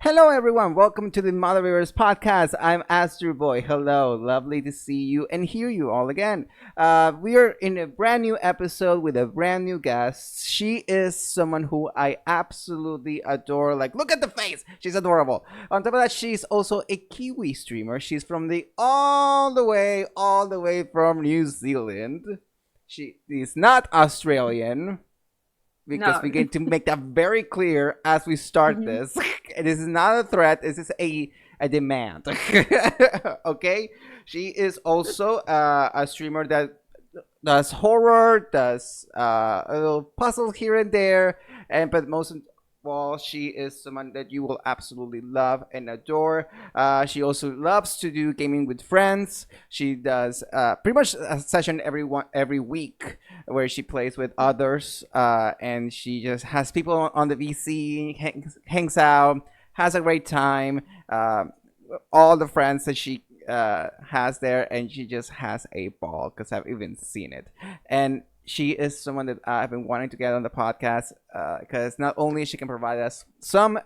Hello, everyone. Welcome to the ModRaiders podcast. I'm Asdruboi. Hello, lovely to see you and hear you all again. We are in a brand new episode with a brand new guest. She is someone who I absolutely adore. Like, look at the face. She's adorable. On top of that, she's also a Kiwi streamer. She's from the all the way from New Zealand. She is not Australian because No. we get to make that very clear as we start Mhm. this. This is not a threat. This is a demand. Okay, she is also a streamer that does horror, does a little puzzle here and there, and but most of all, she is someone that you will absolutely love and adore. She also loves to do gaming with friends. She does pretty much a session every week where she plays with others, and she just has people on the VC, hangs out, has a great time. All the friends that she has there, and she just has a ball because I've even seen it. And she is someone that I've been wanting to get on the podcast because not only she can provide us some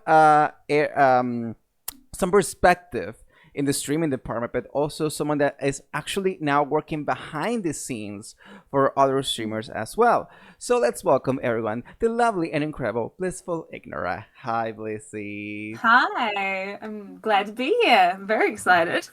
perspective in the streaming department, but also someone that is actually now working behind the scenes for other streamers as well. So let's welcome everyone, the lovely and incredible Blissful Ignora. Hi, Blissy. Hi, I'm glad to be here. I'm very excited.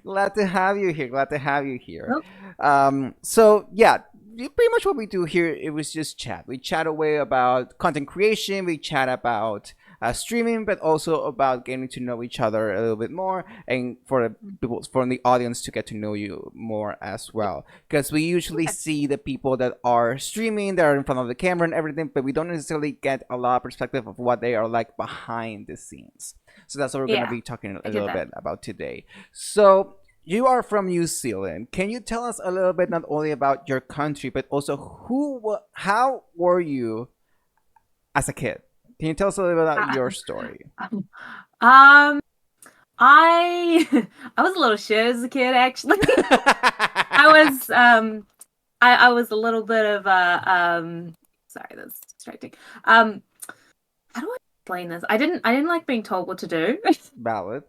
Glad to have you here. Glad to have you here. Oh, So yeah, pretty much what we do here, it was just chat. We chat away about content creation. We chat about streaming, but also about getting to know each other a little bit more, and for the people from the audience to get to know you more as well. Because we usually okay. see the people that are streaming, that are in front of the camera and everything, but we don't necessarily get a lot of perspective of what they are like behind the scenes. So that's what we're going to Yeah, be talking I a get little that. bit about today. So you are from New Zealand. Can you tell us a little bit not only about your country, but also how were you as a kid? Can you tell us a little bit about Uh, your story? Um, I I was a little shit as a kid, actually. I was I was a little bit of a sorry, that's distracting. Um, how do I explain this? I didn't like being told what to do. Ballad.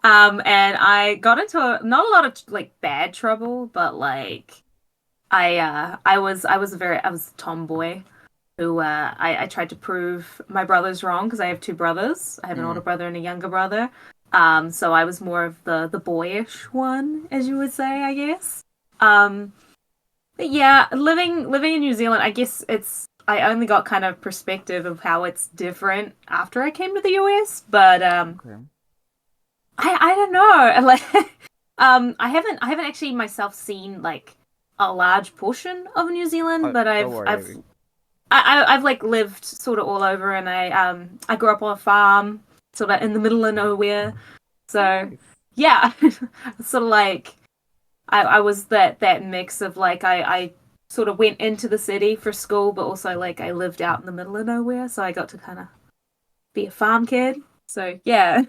And I got into not a lot of like bad trouble, but like I was a tomboy who I tried to prove my brothers wrong because I have two brothers. I have an older Mm. brother and a younger brother. So I was more of the boyish one, as you would say, I guess. Um, but yeah, living in New Zealand, I guess I only got kind of perspective of how it's different after I came to the US, but Okay. I don't know. Like I haven't actually myself seen like a large portion of New Zealand, but Don't I've worry, I've Abby. I've like lived sort of all over, and I grew up on a farm, sort of in the middle of nowhere. So Nice. yeah, sort of like I was that mix of like I sort of went into the city for school, but also like I lived out in the middle of nowhere, so I got to kind of be a farm kid. So yeah.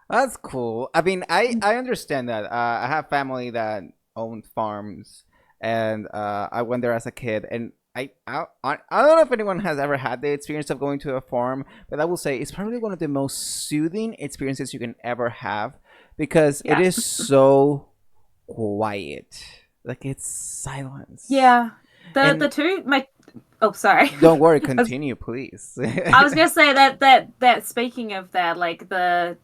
That's cool. I mean, I understand that. I have family that owned farms, and I went there as a kid, and I don't know if anyone has ever had the experience of going to a farm, but I will say it's probably one of the most soothing experiences you can ever have because it Yeah. is so quiet. Like it's silence. Yeah. The And two my oh sorry. don't worry, I was, continue, please. I was gonna say that speaking of that, like the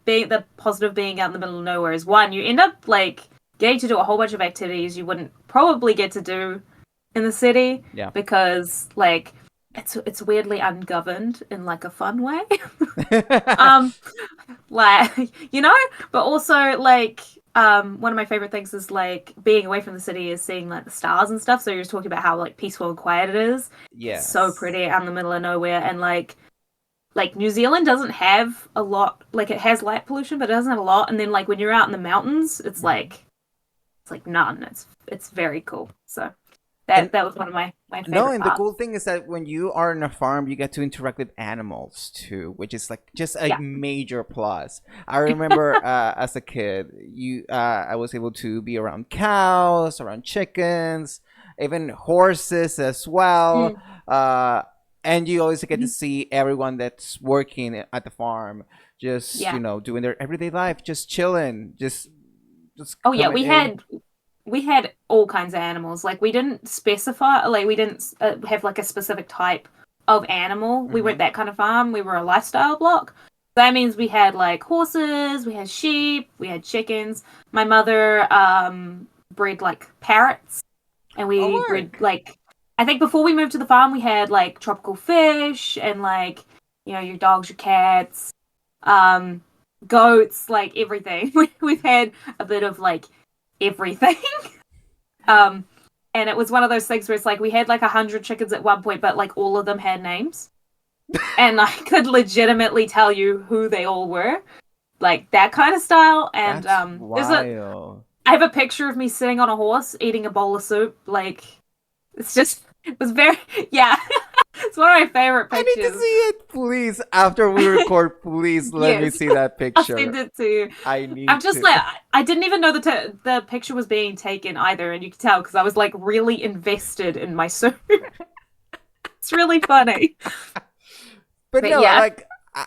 being the positive being out in the middle of nowhere is one, you end up like getting to do a whole bunch of activities you wouldn't probably get to do in the city Yeah. because like it's weirdly ungoverned in like a fun way. um like but also like one of my favorite things is like being away from the city is seeing like the stars and stuff. So you're just talking about how like peaceful and quiet it is. It's so Yes. pretty out in the middle of nowhere, and like New Zealand doesn't have a lot, like it has light pollution but it doesn't have a lot, and then like when you're out in the mountains it's like none. It's very cool. So And that was one of my no, favorite and the parts. cool thing is that when you are in a farm, you get to interact with animals too, which is like just a Yeah. major plus. I remember as a kid, I was able to be around cows, around chickens, even horses as well. Mm. Uh, And you always get to see everyone that's working at the farm, just Yeah. doing their everyday life, just chilling, just Oh yeah, coming in. we had all kinds of animals. Like we didn't specify, like we didn't have like a specific type of animal. We weren't that kind of farm. We were a lifestyle block. That means we had like horses, we had sheep, we had chickens. My mother bred like parrots, and we bred like, I think before we moved to the farm we had like tropical fish and like your dogs, your cats, goats, like everything. We've had a bit of like everything. And it was one of those things where it's like we had like 100 chickens at one point, but like all of them had names. And I could legitimately tell you who they all were. Like that kind of style. And wild. I have a picture of me sitting on a horse eating a bowl of soup. Like it was very it's one of my favorite pictures. I need to see it, please. After we record, please let me see that picture. I'll send it to you. I'm just like, I didn't even know the picture was being taken either, and you could tell because I was like really invested in my soup. It's really funny. But no, like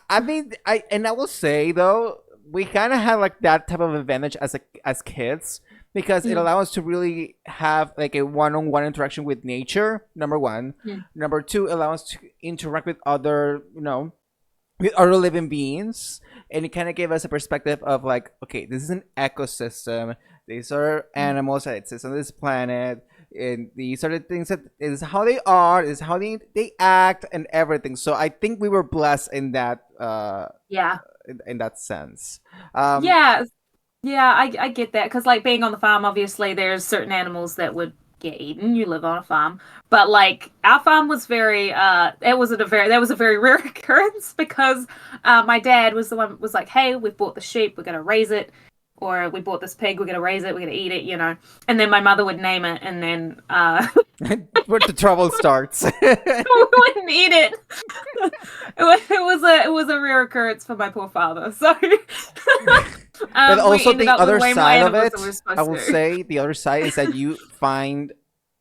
I mean, I will say though, we kind of had like that type of advantage as kids, because it allows us to really have like a one-on-one interaction with nature, number one. Number two, allows us to interact with other, with other living beings. And it kind of gave us a perspective of like, okay, this is an ecosystem. These are animals that exist on this planet. And these are the things that is how they are, is how they act and everything. So I think we were blessed in that in that sense. Yeah, I get that, because like being on the farm, obviously there's certain animals that would get eaten. You live on a farm, but like our farm was that was a very rare occurrence, because my dad was the one was like, hey, we've bought the sheep, we're gonna raise it, or we bought this pig, we're gonna raise it, we're gonna eat it, and then my mother would name it, and then where the trouble starts. We wouldn't eat it. It was a rare occurrence for my poor father. So but also the other side of it, I will say the other side is that you find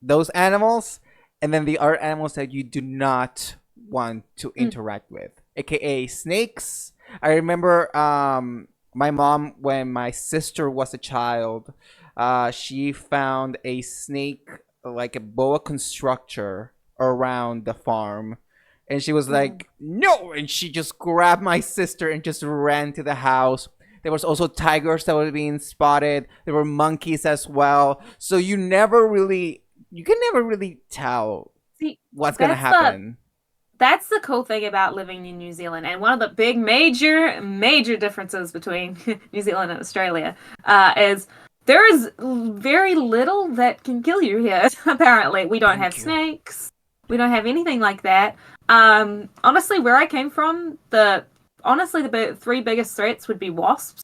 those animals, and then the other animals that you do not want to interact with, aka snakes. I remember my mom, when my sister was a child, she found a snake, like a boa constrictor, around the farm. And she was like, no! And she just grabbed my sister and just ran to the house. There was also tigers that were being spotted. There were monkeys as well. So you can never really tell what's going to happen. That's the cool thing about living in New Zealand. And one of the big major differences between New Zealand and Australia is there is very little that can kill you here, apparently. We don't have snakes. We don't have anything like that. Honestly, where I came from, the three biggest threats would be wasps.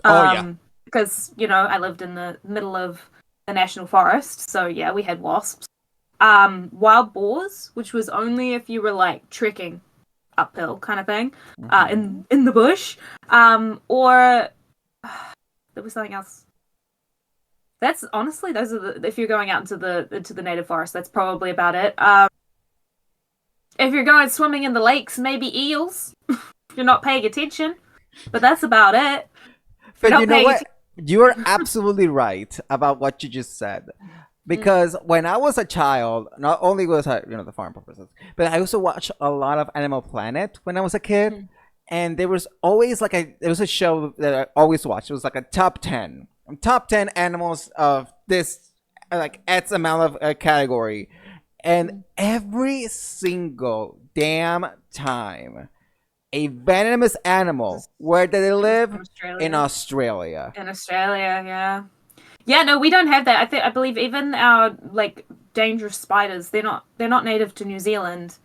Because, I lived in the middle of a national forest, so yeah, we had wasps. Wild boars, which was only if you were like trekking uphill kind of thing, in the bush. Or there was something else. That's honestly, those are if you're going out into the native forest, that's probably about it. If you're going swimming in the lakes, maybe eels. If you're not paying attention, but that's about it. But you know what? You are absolutely right about what you just said. Because when I was a child, not only was I, the farm purposes, but I also watched a lot of Animal Planet when I was a kid. And there was always there was a show that I always watched. It was like a top 10 animals of this, like X amount of category. And every single damn time, a venomous animal, where did they live? In Australia. In Australia, yeah. Yeah, no, we don't have that. I believe even our like dangerous spiders, they're not native to New Zealand,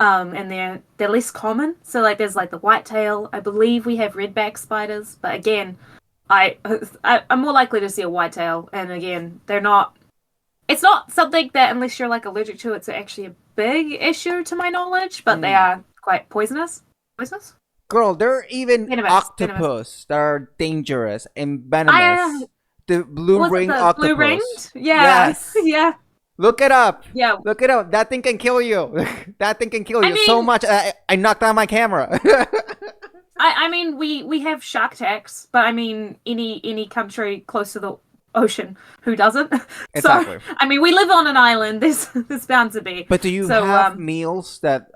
and they're less common. So like there's like the whitetail. I believe we have redback spiders, but again, I'm more likely to see a whitetail, and again, they're not. It's not something that, unless you're like allergic to, it's actually a big issue to my knowledge. But they are quite poisonous. Poisonous? Girl, there are even octopus that are dangerous and venomous. The blue ring octopus. Blue ringed? Yeah. Yes. Yeah. Look it up. Yeah. Look it up. That thing can kill you. That thing can kill you so mean, much. I knocked out my camera. I mean, we have shark attacks, but I mean, any country close to the ocean, who doesn't? Exactly. So, I mean, we live on an island. There's bound to be. But do you have meals that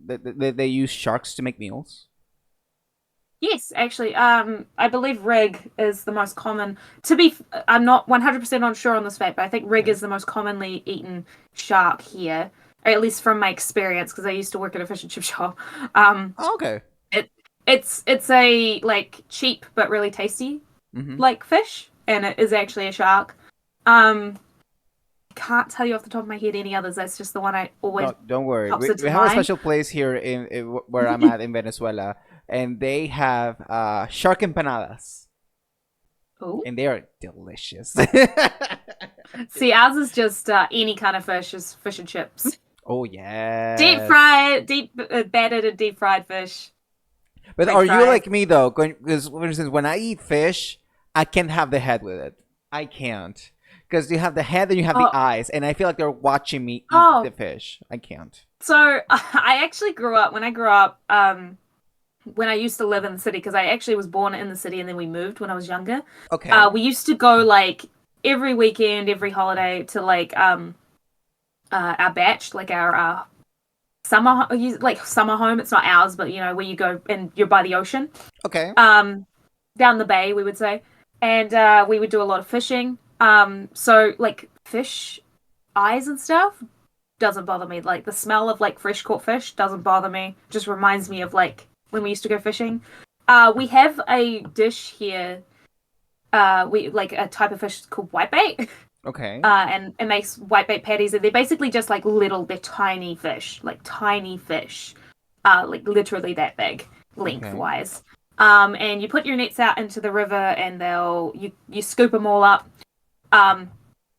they use sharks to make meals? Yes, actually. I believe rig is the most common. I'm not 100% unsure on this fact, but I think rig is the most commonly eaten shark here, or at least from my experience, because I used to work at a fish and chip shop. Okay. It's a like cheap but really tasty like fish, and it is actually a shark. Can't tell you off the top of my head any others. That's just the one I always. No, don't worry. Pops into We have a mind. special place here in where I'm at in Venezuela, and they have shark empanadas, and they are delicious. See, ours is just any kind of fish, is fish and chips. Oh yeah. Battered and deep fried fish. But are you like me though? Because for instance, when I eat fish, I can't have the head with it. I can't. Because you have the head and you have the eyes, and I feel like they're watching me eat the fish. I can't. So I actually grew up. When I used to live in the city, because I actually was born in the city and then we moved when I was younger. Okay. We used to go like every weekend, every holiday to like our batch, like our summer home. It's not ours, but you know where you go and you're by the ocean. Okay. Down the bay, we would say, and we would do a lot of fishing. So like fish eyes and stuff doesn't bother me. Like the smell of like fresh caught fish doesn't bother me. Just reminds me of like when we used to go fishing. We have a dish here. We like a type of fish called whitebait. Okay. And it makes whitebait patties, and they're basically just like they're tiny fish, like literally that big lengthwise. Okay. And you put your nets out into the river, and you scoop them all up. And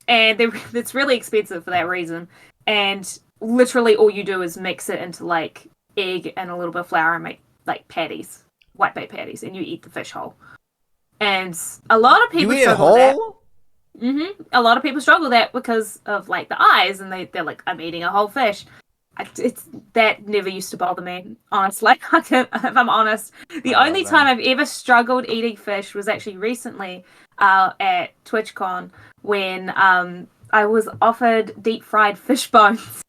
it's really expensive for that reason. And literally all you do is mix it into like egg and a little bit of flour and make like patties, whitebait patties, and you eat the fish whole. And a lot of people struggle with that. A lot of people struggle with that because of like the eyes, and they're like, I'm eating a whole fish. That never used to bother me, honestly. If I'm honest, the only time I've ever struggled eating fish was actually recently at TwitchCon when I was offered deep fried fish bones.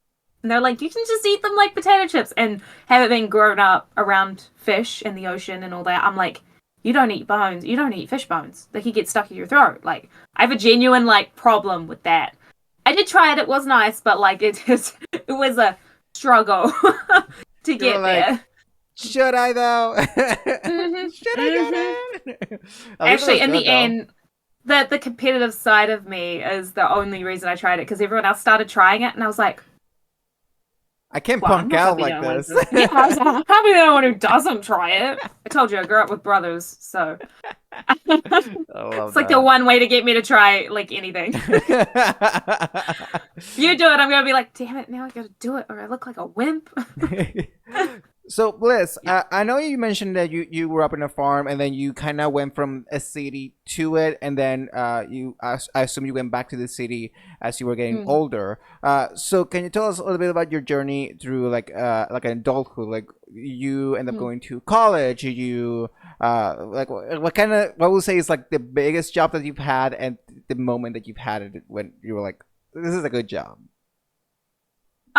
And they're like, you can just eat them like potato chips. And having been grown up around fish in the ocean and all that, I'm like, you don't eat bones. You don't eat fish bones. They could get stuck in your throat. Like, I have a genuine like problem with that. I did try it. It was nice, but like it was a struggle to get there. Should I though? Should I get it? Actually, in the end, the competitive side of me is the only reason I tried it, because everyone else started trying it, and I was like, I can't punk out like this. Yeah, I was like, I'll be the only one who doesn't try it. I told you I grew up with brothers, so it's like the one way to get me to try like anything. You do it, I'm gonna be like, damn it, now I gotta do it, or I look like a wimp. So Bliss, I know you mentioned that you grew up in a farm, and then you kind of went from a city to it, and then I assume you went back to the city as you were getting older. So can you tell us a little bit about your journey through like an adulthood? Like you end up going to college. You like what would say is like the biggest job that you've had, and the moment that you've had it when you were like, this is a good job.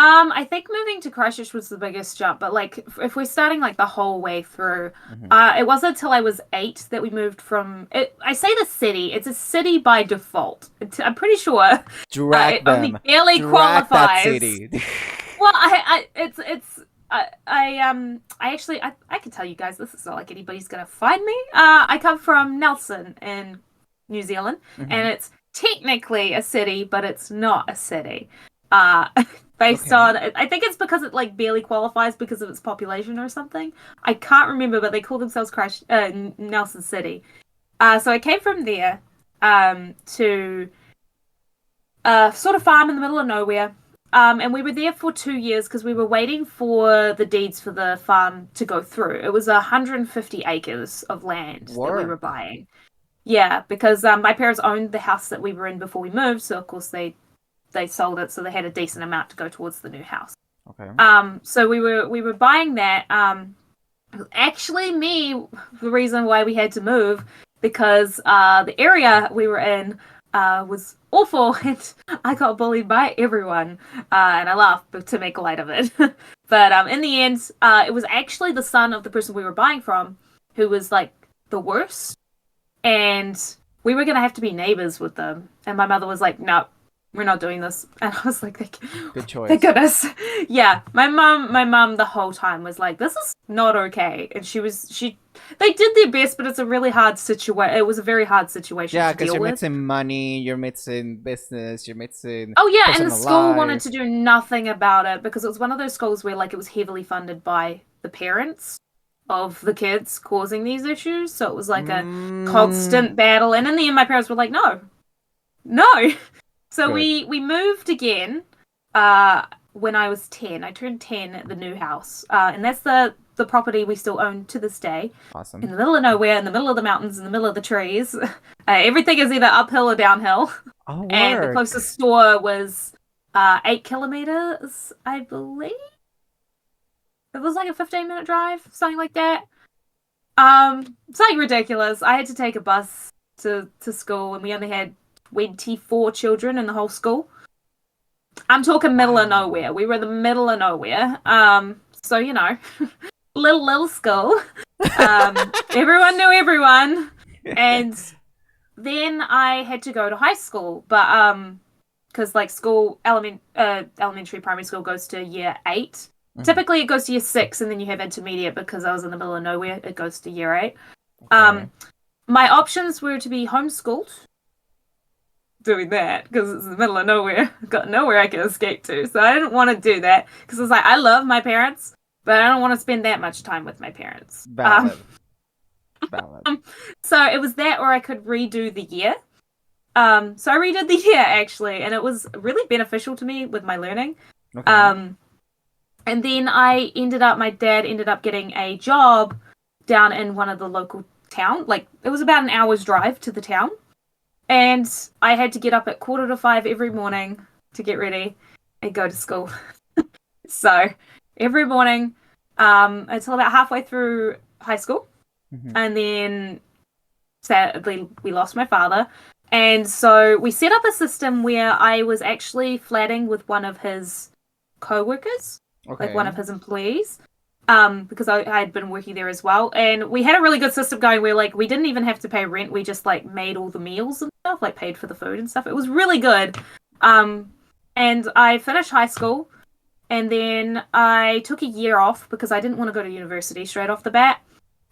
I think moving to Christchurch was the biggest jump, but like if we're starting like the whole way through, it wasn't until I was 8 that we moved from it. I say the city; it's a city by default. I'm pretty sure. Drag them. Only barely Drag qualifies. That city. Well, I actually can tell you guys, this is not like anybody's gonna find me. I come from Nelson in New Zealand, and it's technically a city, but it's not a city. Based on, I think it's because it like barely qualifies because of its population or something. I can't remember, but they call themselves Nelson City. So I came from there to sort of farm in the middle of nowhere. And we were there for 2 years because we were waiting for the deeds for the farm to go through. It was 150 acres of land that we were buying. Yeah, because my parents owned the house that we were in before we moved, so of course they they sold it, so they had a decent amount to go towards the new house. Okay. So we were buying that. Actually, the reason why we had to move because the area we were in was awful, and I got bullied by everyone, and I laughed to make light of it. But in the end, it was actually the son of the person we were buying from who was like the worst, and we were gonna have to be neighbors with them. And my mother was like, "No, we're not doing this." And I was like, good choice. Thank goodness. Yeah, my mom the whole time was like, "This is not okay," and they did their best, but it's a really hard situation. It was a very hard situation. Yeah, because you're mixing money, you're mixing business, you're mixing. Oh yeah, and the school life. wanted to do nothing about it because it was one of those schools where like it was heavily funded by the parents of the kids causing these issues, so it was like a constant battle. And in the end, my parents were like, "No." So Good. we moved again when I was 10. I turned 10 at the new house, and that's the property we still own to this day. Awesome. In the middle of nowhere, in the middle of the mountains, in the middle of the trees. Everything is either uphill or downhill. Oh, and the closest store was 8 kilometers, I believe. It was like a 15-minute drive, something like that. Something ridiculous. I had to take a bus to school, and we only had 24 children in the whole school. I'm talking middle of nowhere. We were in the middle of nowhere. So, you know, little school. Everyone knew everyone. And then I had to go to high school. But, because like elementary, primary school goes to year 8. Mm-hmm. Typically it goes to year 6, and then you have intermediate because I was in the middle of nowhere. It goes to year 8. Okay. My options were to be homeschooled. Doing that because it's in the middle of nowhere. Got nowhere I can escape to, so I didn't want to do that because it's like I love my parents, but I don't want to spend that much time with my parents. Valid. So it was that, or I could redo the year. So I redid the year actually, and it was really beneficial to me with my learning. Okay. And then my dad ended up getting a job down in one of the local town. Like it was about an hour's drive to the town. And I had to get up at 4:45 every morning to get ready and go to school. So every morning until about halfway through high school. Mm-hmm. And then sadly we lost my father. And so we set up a system where I was actually flatting with one of his co-workers, like one of his employees. Because I had been working there as well, and we had a really good system going where like we didn't even have to pay rent. We just like made all the meals and stuff, like paid for the food and stuff. It was really good. And I finished high school, and then I took a year off because I didn't want to go to university straight off the bat.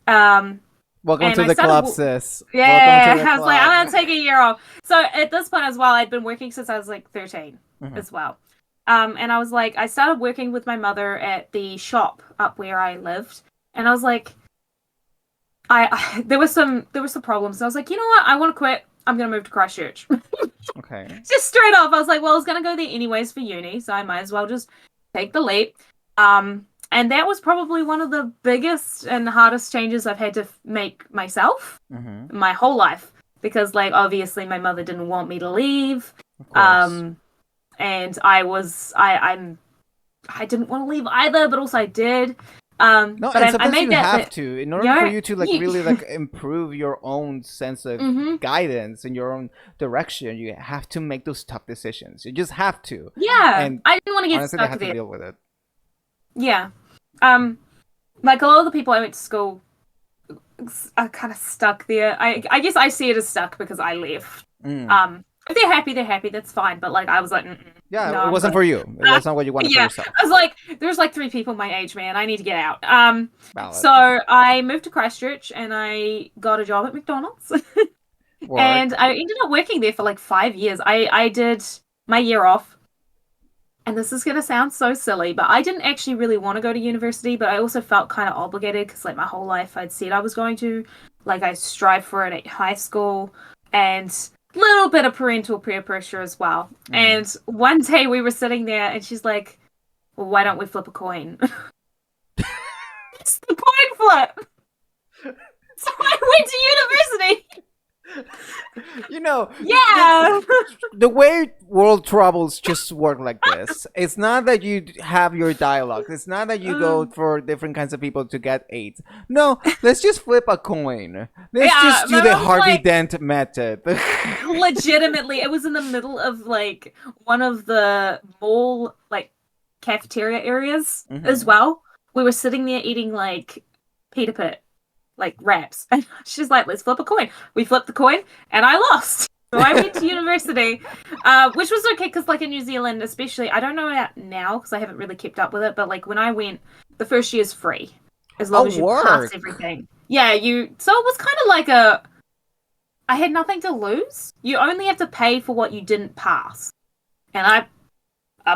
Welcome to the club, sis. Yeah, I was like, I'm gonna take a year off. So at this point as well, I'd been working since I was like 13 as well. And I was like, I started working with my mother at the shop up where I lived, and I was like, there were some problems. And I was like, you know what? I want to quit. I'm gonna move to Christchurch. Okay. Just straight off, I was like, well, I was gonna go there anyways for uni, so I might as well just take the leap. And that was probably one of the biggest and hardest changes I've had to make myself my whole life, because like obviously my mother didn't want me to leave. Of course. And I didn't want to leave either, but also I did. No, but and sometimes I made you have to, in order for you to like really like improve your own sense of guidance in your own direction. You have to make those tough decisions. You just have to. Yeah, and I didn't want to get honestly, stuck have there. to deal with it. Yeah, like a lot of the people I went to school are kind of stuck there. I guess I see it as stuck because I left. If they're happy, they're happy. That's fine. But like, I was like, yeah, no, it wasn't for you. It wasn't what you wanted for yourself. I was like, there's like 3 people my age, man. I need to get out. So I moved to Christchurch and I got a job at McDonald's, and I ended up working there for like 5 years. I did my year off, and this is gonna sound so silly, but I didn't actually really want to go to university, but I also felt kind of obligated because like my whole life I'd said I was going to. Like I strived for it at high school, and little bit of parental peer pressure as well. And one day we were sitting there and she's like, well, why don't we flip a coin? It's the coin flip. So I went to university. You know, Yeah. the way world troubles just work like this. It's not that you have your dialogue. It's not that you go for different kinds of people to get aids. No, let's just flip a coin. Let's Yeah, just do but the I was Harvey like, Dent method. legitimately, it was in the middle of like one of the mall like cafeteria areas as well. We were sitting there eating like pita pit, like wraps, and she's like, "Let's flip a coin." We flipped the coin, and I lost. So I went to university, which was okay because, like in New Zealand, especially, I don't know about now because I haven't really kept up with it. But like when I went, the first year's free as long as you pass everything. Yeah, you. So it was kind of like a. I had nothing to lose. You only have to pay for what you didn't pass, and I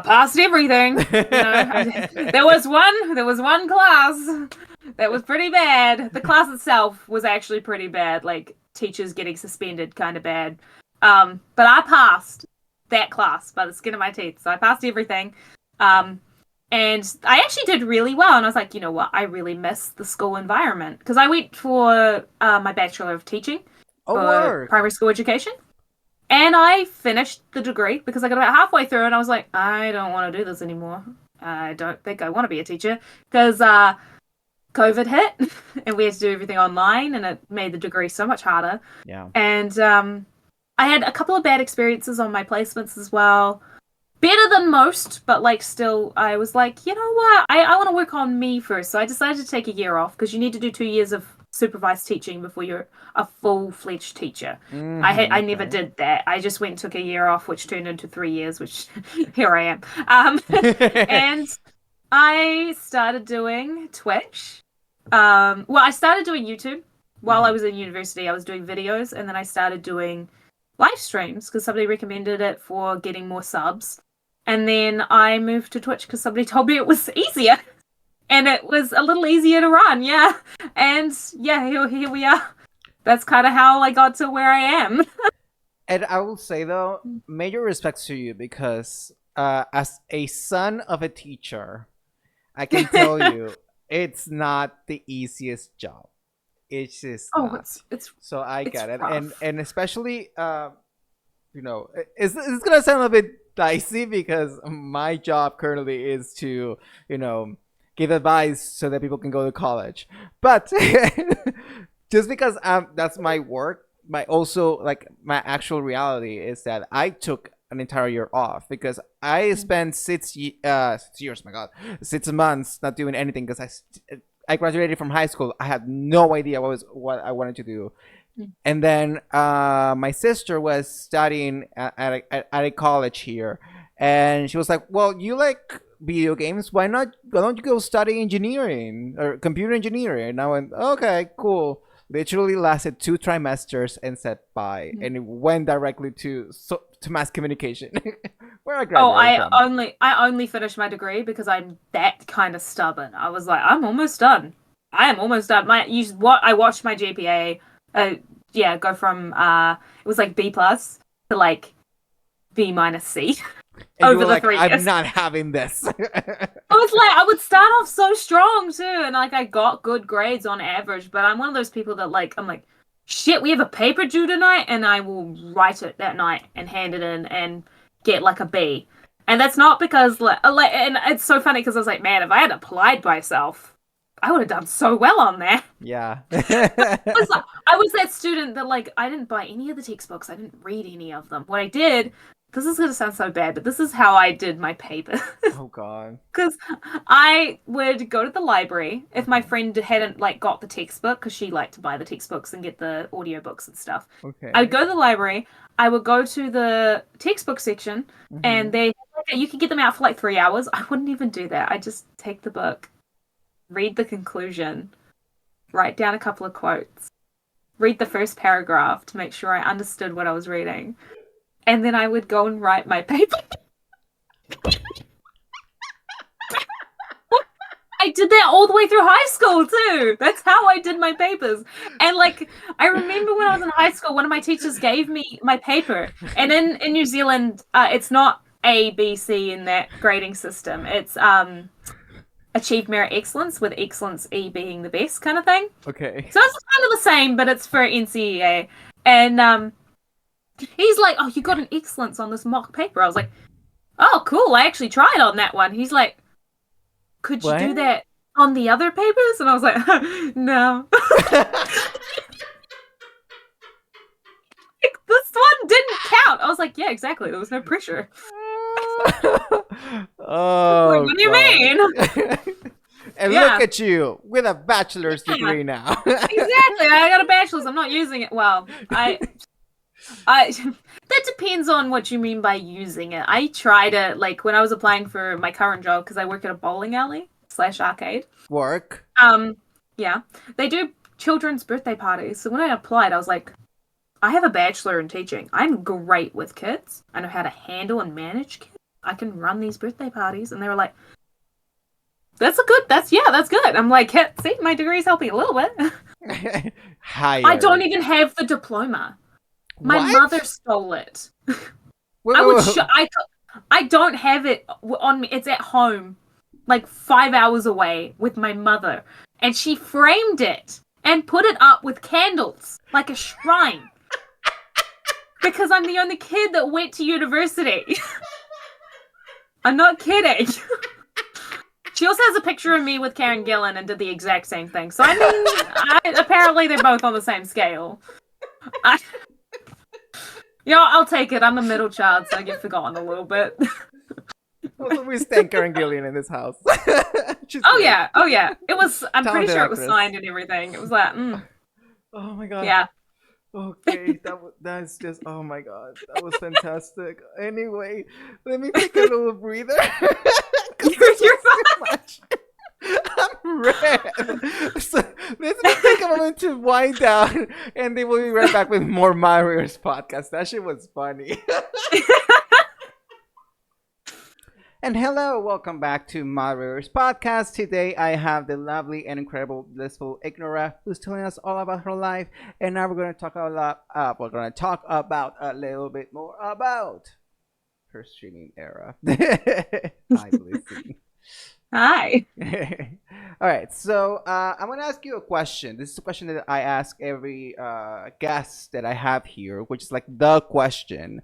passed everything. There was one class that was pretty bad. The class itself was actually pretty bad, like teachers getting suspended, kind of bad. But I passed that class by the skin of my teeth, so I passed everything. And I actually did really well. And I was like, you know what? I really miss the school environment because I went for my Bachelor of Teaching for primary school education. And I finished the degree because I got about halfway through and I was like, I don't want to do this anymore. I don't think I want to be a teacher because COVID hit and we had to do everything online and it made the degree so much harder. Yeah. And I had a couple of bad experiences on my placements as well. Better than most, but like still, I was like, you know what? I want to work on me first. So I decided to take a year off because you need to do 2 years of supervised teaching before you're a full-fledged teacher. I never did that. I just went and took a year off, which turned into 3 years, which here I am. And I started doing Twitch. Well, I started doing YouTube while I was in university. I was doing videos, and then I started doing live streams because somebody recommended it for getting more subs. And then I moved to Twitch because somebody told me it was easier. And it was a little easier to run, yeah. And yeah, here we are. That's kind of how I got to where I am. And I will say though, major respects to you because as a son of a teacher, I can tell you it's not the easiest job. It's just it's so I get it, rough. and especially you know, it's gonna sound a bit dicey because my job currently is to give advice so that people can go to college. But just because that's my work, my actual reality is that I took an entire year off because I spent 6 years, my God, 6 months not doing anything because I graduated from high school. I had no idea what I wanted to do. And then my sister was studying at a college here, and she was like, "Well, you like video games? Why don't you go study engineering or computer engineering?" And I went, "Okay, cool." Literally lasted 2 trimesters and said bye, and it went directly to mass communication, where I graduated from. I only finished my degree because I'm that kind of stubborn. I was like, I'm almost done. I am almost done. I watched my GPA. Go from it was like B plus to like B minus C over the 3 years. I'm not having this. I was like, I would start off so strong too, and like I got good grades on average, but I'm one of those people that I'm like, shit, we have a paper due tonight, and I will write it that night and hand it in and get like a B. And that's not because and it's so funny because I was like, man, if I had applied myself, I would have done so well on there. Yeah. I was that student that I didn't buy any of the textbooks. I didn't read any of them. What I did, this is going to sound so bad, but this is how I did my paper. Oh, God. Because I would go to the library if my friend hadn't got the textbook, because she liked to buy the textbooks and get the audiobooks and stuff. Okay. I would go to the library. I would go to the textbook section, and you could get them out for 3 hours. I wouldn't even do that. I'd just take the book, read the conclusion, write down a couple of quotes, read the first paragraph to make sure I understood what I was reading, and then I would go and write my paper. I did that all the way through high school too. That's how I did my papers. And I remember when I was in high school, one of my teachers gave me my paper. And in New Zealand, it's not A, B, C in that grading system. It's achieve merit excellence, with excellence E being the best kind of thing. Okay. So it's kind of the same, but it's for NCEA. And he's like, "Oh, you got an excellence on this mock paper." I was like, "Oh, cool! I actually tried on that one." He's like, "Could you do that on the other papers?" And I was like, "No." This one didn't count. I was like, "Yeah, exactly. There was no pressure." Oh, what do you mean? And look at you with a bachelor's degree now. Exactly. I got a bachelor's. I'm not using it. Well, I that depends on what you mean by using it. I try to, like, when I was applying for my current job, because I work at a bowling alley / arcade. Work. Yeah. They do children's birthday parties. So when I applied, I was like, I have a bachelor in teaching. I'm great with kids. I know how to handle and manage kids. I can run these birthday parties. And they were like, that's good. I'm like, see, my degree's helping a little bit. Higher. I don't even have the diploma. My mother stole it. I don't have it on me. It's at home, like 5 hours away with my mother. And she framed it and put it up with candles, like a shrine. Because I'm the only kid that went to university. I'm not kidding. She also has a picture of me with Karen Gillan and did the exact same thing. So, I mean, apparently they're both on the same scale. I'll take it. I'm a middle child, so I get forgotten a little bit. Also, we stand Karen Gillian in this house. Yeah. It was. I'm pretty sure it was signed and everything. It was like, Oh my god. Yeah. Okay, that's just, oh my god, that was fantastic. Anyway, let me take a little breather. You're so much. I'm red. So let's take a moment to wind down, and then we'll be right back with more ModRaiders podcast. That shit was funny. And hello, welcome back to ModRaiders podcast. Today I have the lovely and incredible Blissful Ignora, who's telling us all about her life, and now we're going to talk about a little bit more about her streaming era. Hi, Blissy. Hi. All right, so I'm going to ask you a question. This is a question that I ask every guest that I have here, which is like the question.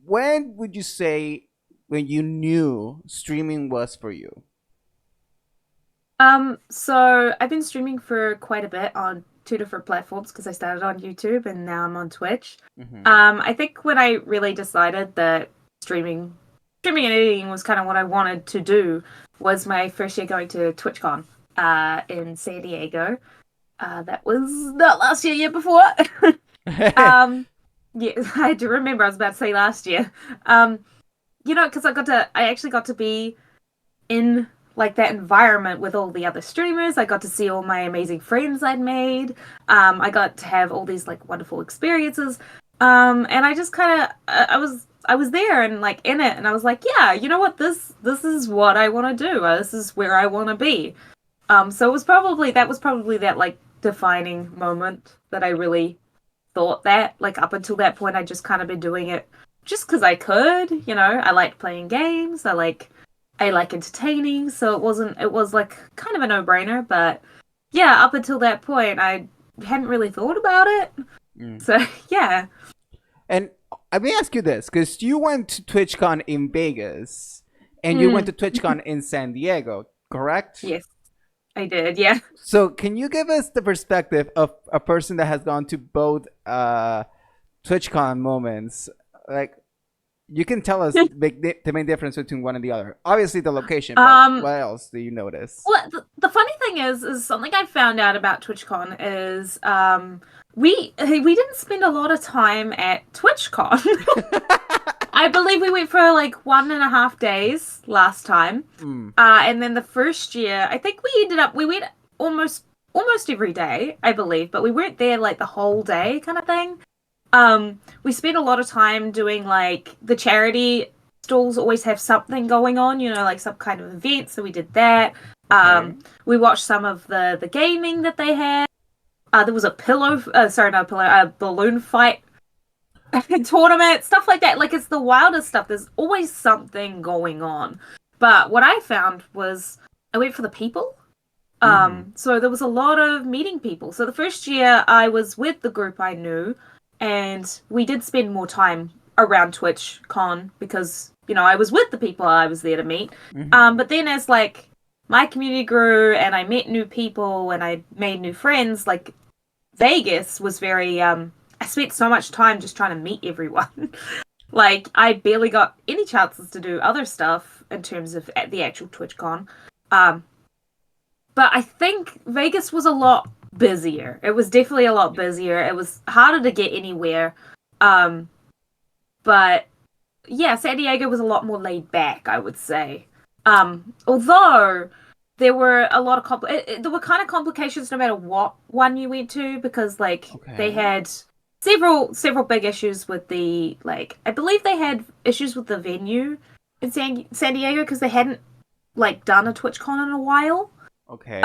When would you say when you knew streaming was for you? So I've been streaming for quite a bit on 2 different platforms, because I started on YouTube and now I'm on Twitch. Mm-hmm. I think when I really decided that streaming and editing was kind of what I wanted to do was my first year going to TwitchCon in San Diego. That was not last year before. Yeah, I had to remember. I was about to say last year. Because I actually got to be in like that environment with all the other streamers. I got to see all my amazing friends I'd made. I got to have all these like wonderful experiences. And I just kind of, I was there and like in it, and I was like, yeah, you know what, this is what I want to do. This is where I want to be. So that was probably that like defining moment that I really thought that, like, up until that point, I just kind of been doing it just because I could, I liked playing games. I like entertaining. So it was like kind of a no-brainer, but yeah, up until that point, I hadn't really thought about it. So yeah. And let me ask you this, because you went to TwitchCon in Vegas and you went to TwitchCon in San Diego, correct? Yes, I did. Yeah. So can you give us the perspective of a person that has gone to both TwitchCon moments? Like, you can tell us the main difference between one and the other. Obviously, the location. But what else do you notice? Well, the funny thing is something I found out about TwitchCon is we didn't spend a lot of time at TwitchCon. I believe we went for like 1.5 days last time, and then the first year, I think we went almost every day, I believe, but we weren't there like the whole day kind of thing. We spent a lot of time doing like the charity stalls always have something going on, like some kind of event. So we did that. We watched some of the gaming that they had. There was a balloon fight tournament, stuff like that. Like, it's the wildest stuff. There's always something going on. But what I found was I went for the people. So there was a lot of meeting people. So the first year I was with the group I knew, and we did spend more time around TwitchCon because, you know, I was with the people I was there to meet. But then as like my community grew and I met new people and I made new friends, like Vegas was very I spent so much time just trying to meet everyone. Like I barely got any chances to do other stuff in terms of at the actual TwitchCon. But I think Vegas was a lot busier. It was definitely a lot busier. It was harder to get anywhere. But yeah, San Diego was a lot more laid back, I would say. Although there were a lot of there were kind of complications no matter what one you went to, because like they had several big issues with the, like, I believe they had issues with the venue in San Diego because they hadn't like done a TwitchCon in a while. Okay.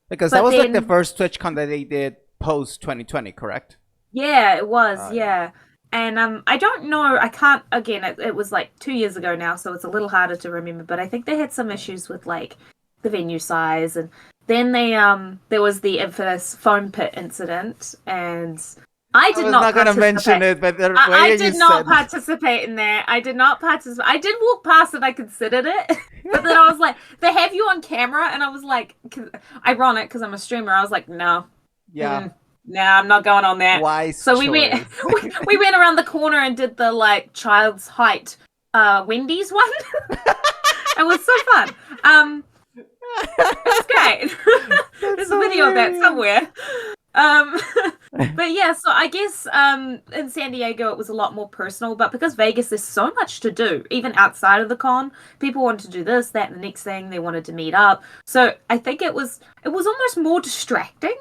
Because that was like the first TwitchCon that they did post 2020, correct? Yeah, it was. Yeah. And I don't know. I can't. Again, it was like 2 years ago now, so it's a little harder to remember. But I think they had some issues with like the venue size, and then they there was the infamous foam pit incident, and I was not going to mention it, but I did not participate in that. I did not participate. I did walk past it. I considered it, but then I was like, they have you on camera, and I was like, ironic because I'm a streamer. I was like, no, no, I'm not going on that. So we went we went around the corner and did the like child's height Wendy's one. It was so fun. It's great. There's a video of that somewhere. But yeah, so I guess in San Diego it was a lot more personal, but because Vegas there's so much to do, even outside of the con, people wanted to do this, that, and the next thing, they wanted to meet up. So I think it was almost more distracting.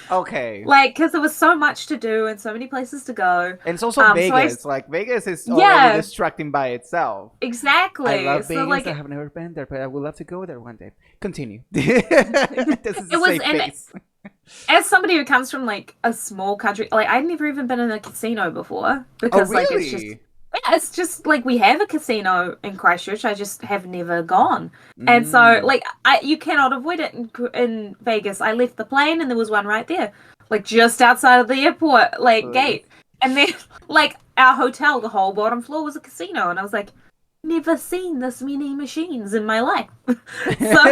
Okay. Like, because there was so much to do and so many places to go. And it's also Vegas. Like, Vegas is already distracting by itself. Exactly. I love Vegas. Like, I have never been there, but I would love to go there one day. Continue. This is a safe space. As somebody who comes from, like, a small country, like, I'd never even been in a casino before. Because, really? like, it's just, like, we have a casino in Christchurch. I just have never gone. And so, like, you cannot avoid it in Vegas. I left the plane and there was one right there. Like, just outside of the airport, like, gate. And then, like, our hotel, the whole bottom floor was a casino. And I was like, never seen this many machines in my life. So,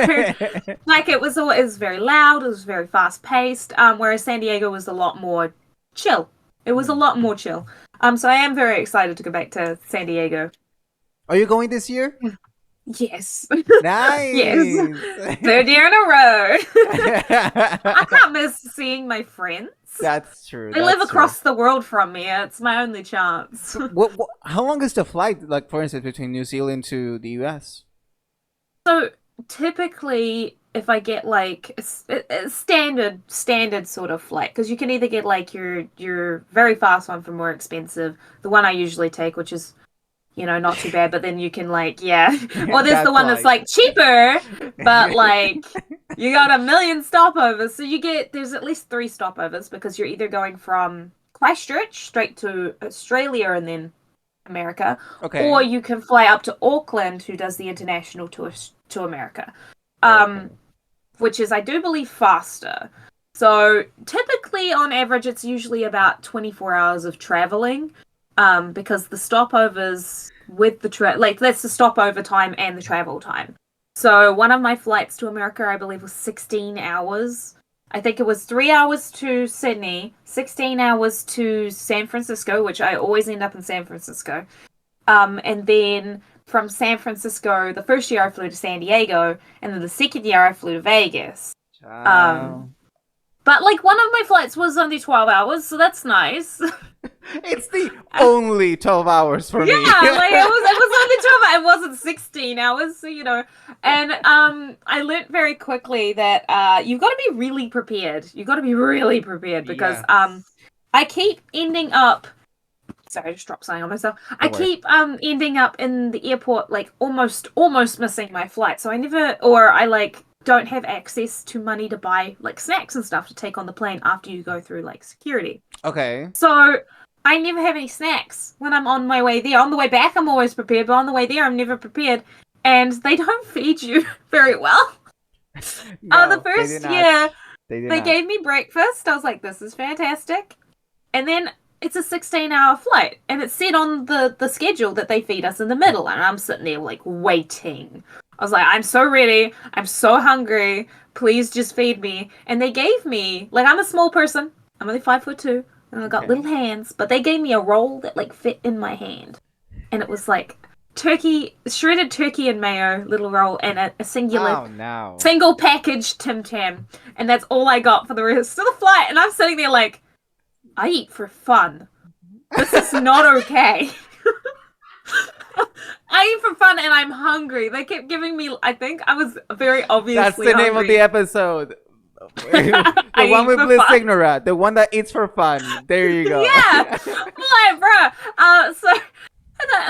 like, it was very loud. It was very fast-paced. Whereas San Diego was a lot more chill. It was a lot more chill. So I am very excited to go back to San Diego. Are you going this year? Yes. Nice. Yes. 3rd year in a row. I can't miss seeing my friends. That's true. They live across the world from me. It's my only chance. How long is the flight, like, for instance, between New Zealand to the US? So typically, if I get like a standard sort of flight, because you can either get like your very fast one for more expensive, the one I usually take, which is, you know, not too bad, but then you can like, or there's the one that's like cheaper, but like you got a million stopovers. So there's at least 3 stopovers, because you're either going from Christchurch straight to Australia and then America, or you can fly up to Auckland, who does the international to America. Which is, I do believe, faster. So typically, on average, it's usually about 24 hours of traveling, because the stopovers with the that's the stopover time and the travel time. So one of my flights to America, I believe, was 16 hours. I think it was 3 hours to Sydney, 16 hours to San Francisco, which I always end up in San Francisco. And then from San Francisco, the first year I flew to San Diego, and then the second year I flew to Vegas. But like one of my flights was only 12 hours, so that's nice. It's the only 12 hours for me. Yeah, like it was only 12 hours. It wasn't 16 hours, so, you know. And I learned very quickly that you've got to be really prepared. You've got to be really prepared, because I keep ending up. Sorry, I just dropped something on myself. I keep ending up in the airport, like almost missing my flight. So I like don't have access to money to buy like snacks and stuff to take on the plane after you go through like security. Okay. So I never have any snacks when I'm on my way there. On the way back, I'm always prepared, but on the way there, I'm never prepared. and they don't feed you very well. No, The first year, they gave me breakfast. I was like, this is fantastic. And then it's a 16-hour flight, and it's said on the schedule that they feed us in the middle, and I'm sitting there like waiting. I was like, I'm so ready. I'm so hungry. Please just feed me. And they gave me, like, I'm a small person. I'm only 5'2", and I got little hands, but they gave me a roll that like fit in my hand, and it was like shredded turkey and mayo little roll, and a single packaged Tim Tam, and that's all I got for the rest of the flight. And I'm sitting there like, I eat for fun. This is not okay. I eat for fun and I'm hungry. They kept giving me, I think I was very obviously That's the name of the episode. The one with BlissfulIgnora, the one that eats for fun. There you go. Yeah, like, bro. So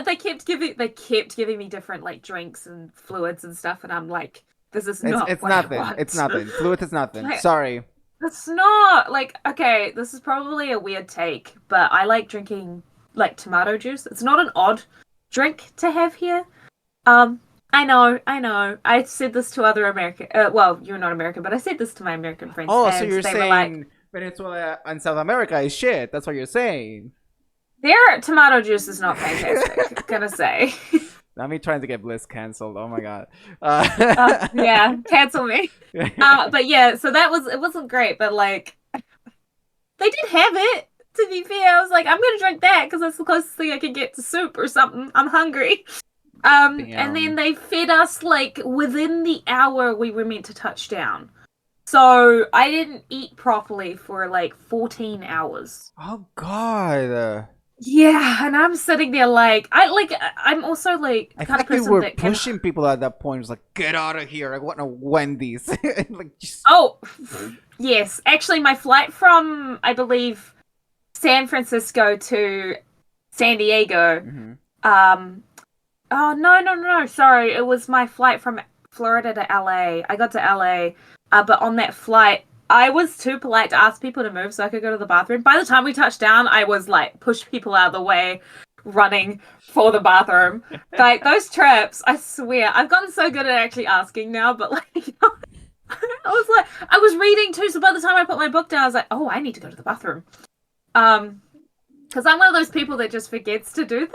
they kept giving me different like drinks and fluids and stuff, and I'm like, this is not. It's nothing. It's nothing. Fluid is nothing. Like, sorry. It's not like, okay. This is probably a weird take, but I like drinking like tomato juice. It's not an odd drink to have here. I know. I said this to other American. Well, you're not American, but I said this to my American friends. Oh, so you're saying Venezuela and South America is shit? That's what you're saying. Their tomato juice is not fantastic. I'm gonna say. Not me trying to get Bliss canceled. Oh my god. Yeah, cancel me. But yeah, so it wasn't great, but like, they did have it. To be fair, I was like, I'm gonna drink that because that's the closest thing I can get to soup or something. I'm hungry. And then they fed us like within the hour we were meant to touch down. So I didn't eat properly for like 14 hours. Oh god. Yeah, and I'm sitting there like I'm also like I feel like you were pushing people at that point. It was like, get out of here! I want a Wendy's. Like, just... Oh, yes. Actually, my flight from, I believe, San Francisco to San Diego. Mm-hmm. Oh no! Sorry, it was my flight from Florida to LA. I got to LA, but on that flight, I was too polite to ask people to move so I could go to the bathroom. By the time we touched down, I was like, push people out of the way, running for the bathroom. Like, those trips, I swear, I've gotten so good at actually asking now, but like, I was reading too, so by the time I put my book down, I was like, oh, I need to go to the bathroom. Because I'm one of those people that just forgets to do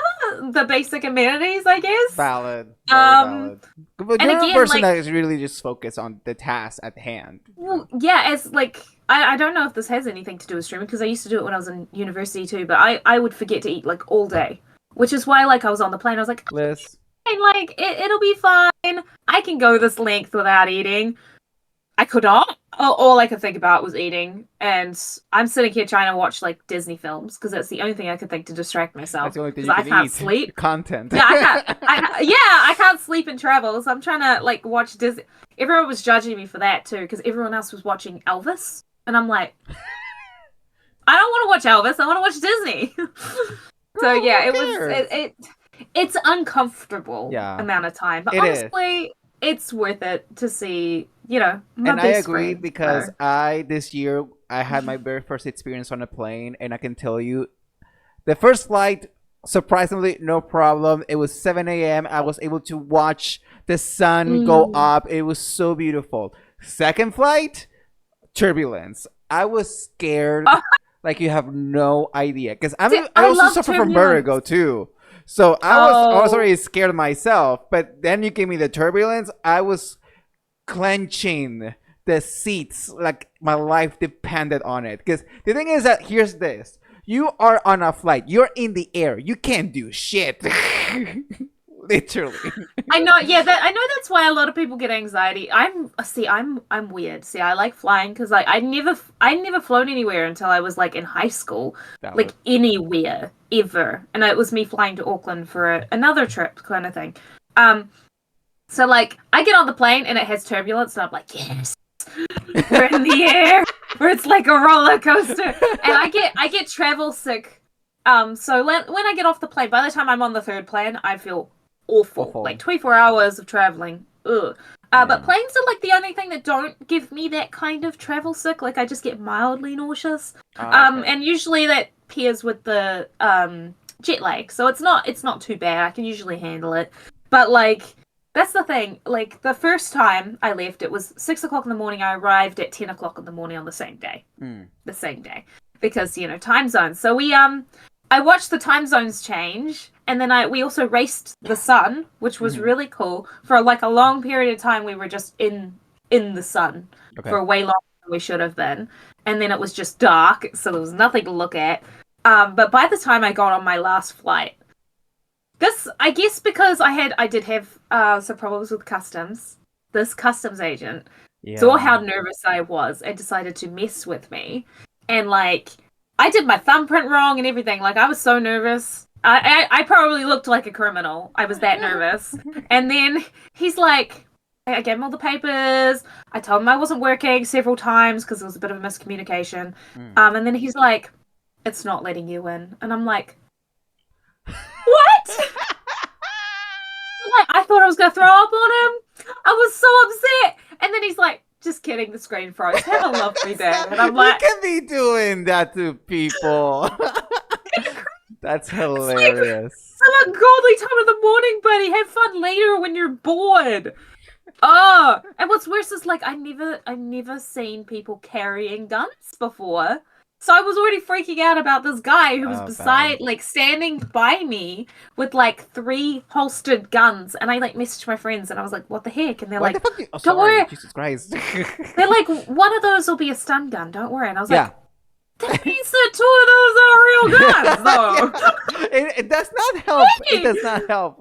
the basic amenities, I guess. Valid. Valid. But you're a person that is really just focused on the task at hand. Well, yeah, as like, I don't know if this has anything to do with streaming, because I used to do it when I was in university too, but I would forget to eat like all day. Which is why like I was on the plane, I was like, Liz. Like, it'll be fine. I can go this length without eating. I could not. All I could think about was eating, and I'm sitting here trying to watch like Disney films because that's the only thing I could think to distract myself. That's the only thing I can't sleep. Content. Yeah, I can't sleep and travel, so I'm trying to like watch Disney. Everyone was judging me for that too because everyone else was watching Elvis, and I'm like, I don't want to watch Elvis. I want to watch Disney. So yeah, it's uncomfortable amount of time, but honestly, it's worth it to see. You know, and I agree because this year I had my very first experience on a plane, and I can tell you, the first flight, surprisingly, no problem. It was 7 a.m. I was able to watch the sun go up. It was so beautiful. Second flight, turbulence. I was scared, like you have no idea, because I also suffer from vertigo too. So I was already scared myself, but then you gave me the turbulence. I was clenching the seats like my life depended on it. Because the thing is that here's this: you are on a flight, you're in the air, you can't do shit. Literally. I know. Yeah, I know that's why a lot of people get anxiety. I'm weird. See, I like flying because like I never flown anywhere until I was like in high school, like anywhere ever, and it was me flying to Auckland for another trip kind of thing. So, like, I get on the plane and it has turbulence, and I'm like, yes, we're in the air, where it's like a roller coaster. And I get travel sick. So when I get off the plane, by the time I'm on the third plane, I feel awful. Like 24 hours of traveling. Ugh. But planes are like the only thing that don't give me that kind of travel sick. Like, I just get mildly nauseous. And usually that pairs with the jet lag, so it's not too bad. I can usually handle it. But like, That's the thing. Like the first time I left, it was 6 o'clock in the morning. I arrived at 10 o'clock in the morning on the same day. The same day, because time zones. So I watched the time zones change, and then we also raced the sun, which was really cool. For like a long period of time, we were just in the sun for way longer than we should have been, and then it was just dark, so there was nothing to look at. But by the time I got on my last flight. This, I guess, because I did have some problems with customs. This customs agent saw how nervous I was and decided to mess with me. And, like, I did my thumbprint wrong and everything. Like, I was so nervous. I probably looked like a criminal. I was that nervous. And then he's like, I gave him all the papers. I told him I wasn't working several times because there was a bit of a miscommunication. And then he's like, it's not letting you in. And I'm like, what? Like, I thought I was gonna throw up on him. I was so upset. And then he's like, just kidding, the screen froze. Have a lovely day. And I'm like, you can be doing that to people. That's hilarious. It's an ungodly time of the morning, buddy. Have fun later when you're bored. Oh, and what's worse is like I've never seen people carrying guns before. So I was already freaking out about this guy who was standing by me with like 3 holstered guns, and I like messaged my friends, and I was like, "What the heck?" And they're like, "Don't worry, Jesus Christ." They're like, "One of those will be a stun gun. Don't worry." And I was like, "That means that 2 of those are real guns, though." It does not help. It does not help.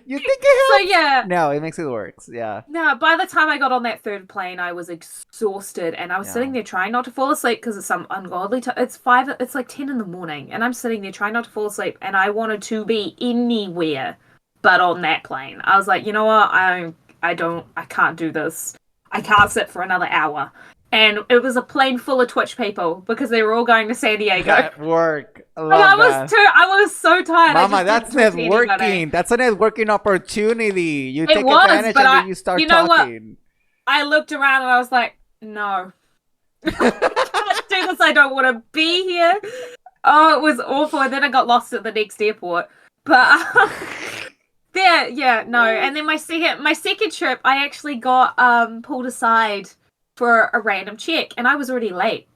You think it helps? So yeah. No, it makes it worse. Yeah. No, by the time I got on that third plane, I was exhausted, and I was sitting there trying not to fall asleep because it's some ungodly time. It's like 10 in the morning, and I'm sitting there trying not to fall asleep, and I wanted to be anywhere but on that plane. I was like, you know what? I can't do this. I can't sit for another hour. And it was a plane full of Twitch people because they were all going to San Diego. At work. I was so tired. Mama, that's networking. That's a networking opportunity. You take advantage and then you start talking. What? I looked around and I was like, no. I can't do this. I don't want to be here. Oh, it was awful. And then I got lost at the next airport. But no. And then my second trip, I actually got pulled aside for a random check, and I was already late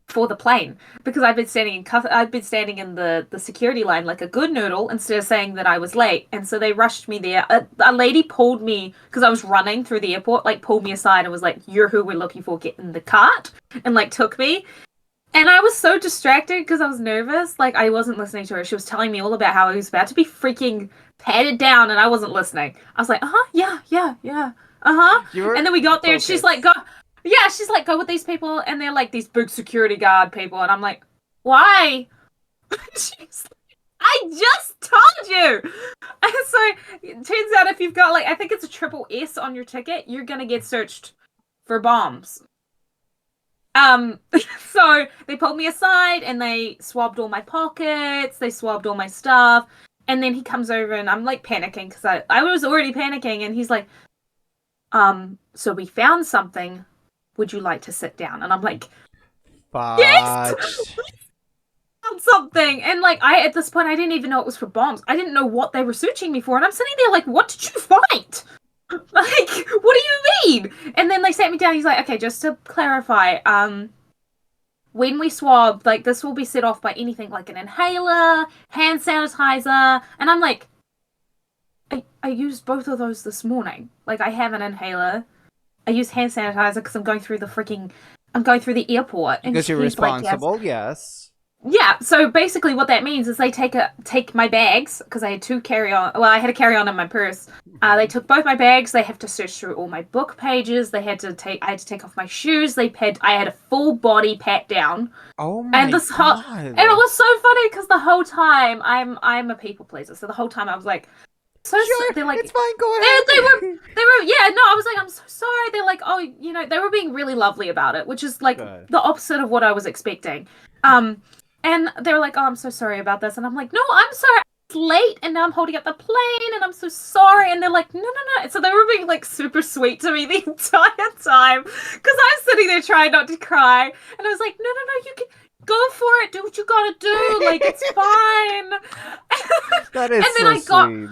for the plane because I'd been standing in the security line like a good noodle instead of saying that I was late, and so they rushed me there. A lady pulled me because I was running through the airport, like pulled me aside and was like, "You're who we're looking for. Get in the cart," and like took me. And I was so distracted because I was nervous. Like I wasn't listening to her. She was telling me all about how I was about to be freaking patted down, and I wasn't listening. I was like, yeah, and then we got there, and she's like, go. Yeah, she's like, go with these people, and they're like these big security guard people, and I'm like, why? She's like, I just told you! And so, it turns out if you've got, like, I think it's a triple S on your ticket, you're gonna get searched for bombs. So, they pulled me aside, and they swabbed all my pockets, they swabbed all my stuff, and then he comes over, and I'm, like, panicking, because I was already panicking, and he's like, so we found something. Would you like to sit down? And I'm like, yes! Found something. And like, at this point, I didn't even know it was for bombs. I didn't know what they were searching me for. And I'm sitting there like, what did you find? Like, what do you mean? And then they sat me down. He's like, okay, just to clarify, when we swab, like, this will be set off by anything like an inhaler, hand sanitizer. And I'm like, I used both of those this morning. Like, I have an inhaler. I use hand sanitizer because I'm going through the airport. And because you're responsible, like, yes. Yeah, so basically what that means is they take my bags, because I had 2 carry-on, well, I had a carry-on in my purse. They took both my bags, they have to search through all my book pages, I had to take off my shoes, I had a full body pat down. Oh my God. And it was so funny because the whole time, I'm a people pleaser, so the whole time I was like, sure, they're like, it's fine, go ahead. They were, yeah, no, I was like, I'm so sorry. They're like, oh, they were being really lovely about it, which is like the opposite of what I was expecting. And they were like, oh, I'm so sorry about this. And I'm like, no, I'm sorry. It's late, and now I'm holding up the plane, and I'm so sorry. And they're like, no. So they were being like super sweet to me the entire time because I was sitting there trying not to cry. And I was like, no, you can go for it. Do what you gotta do. Like, it's fine. That is and then so sweet.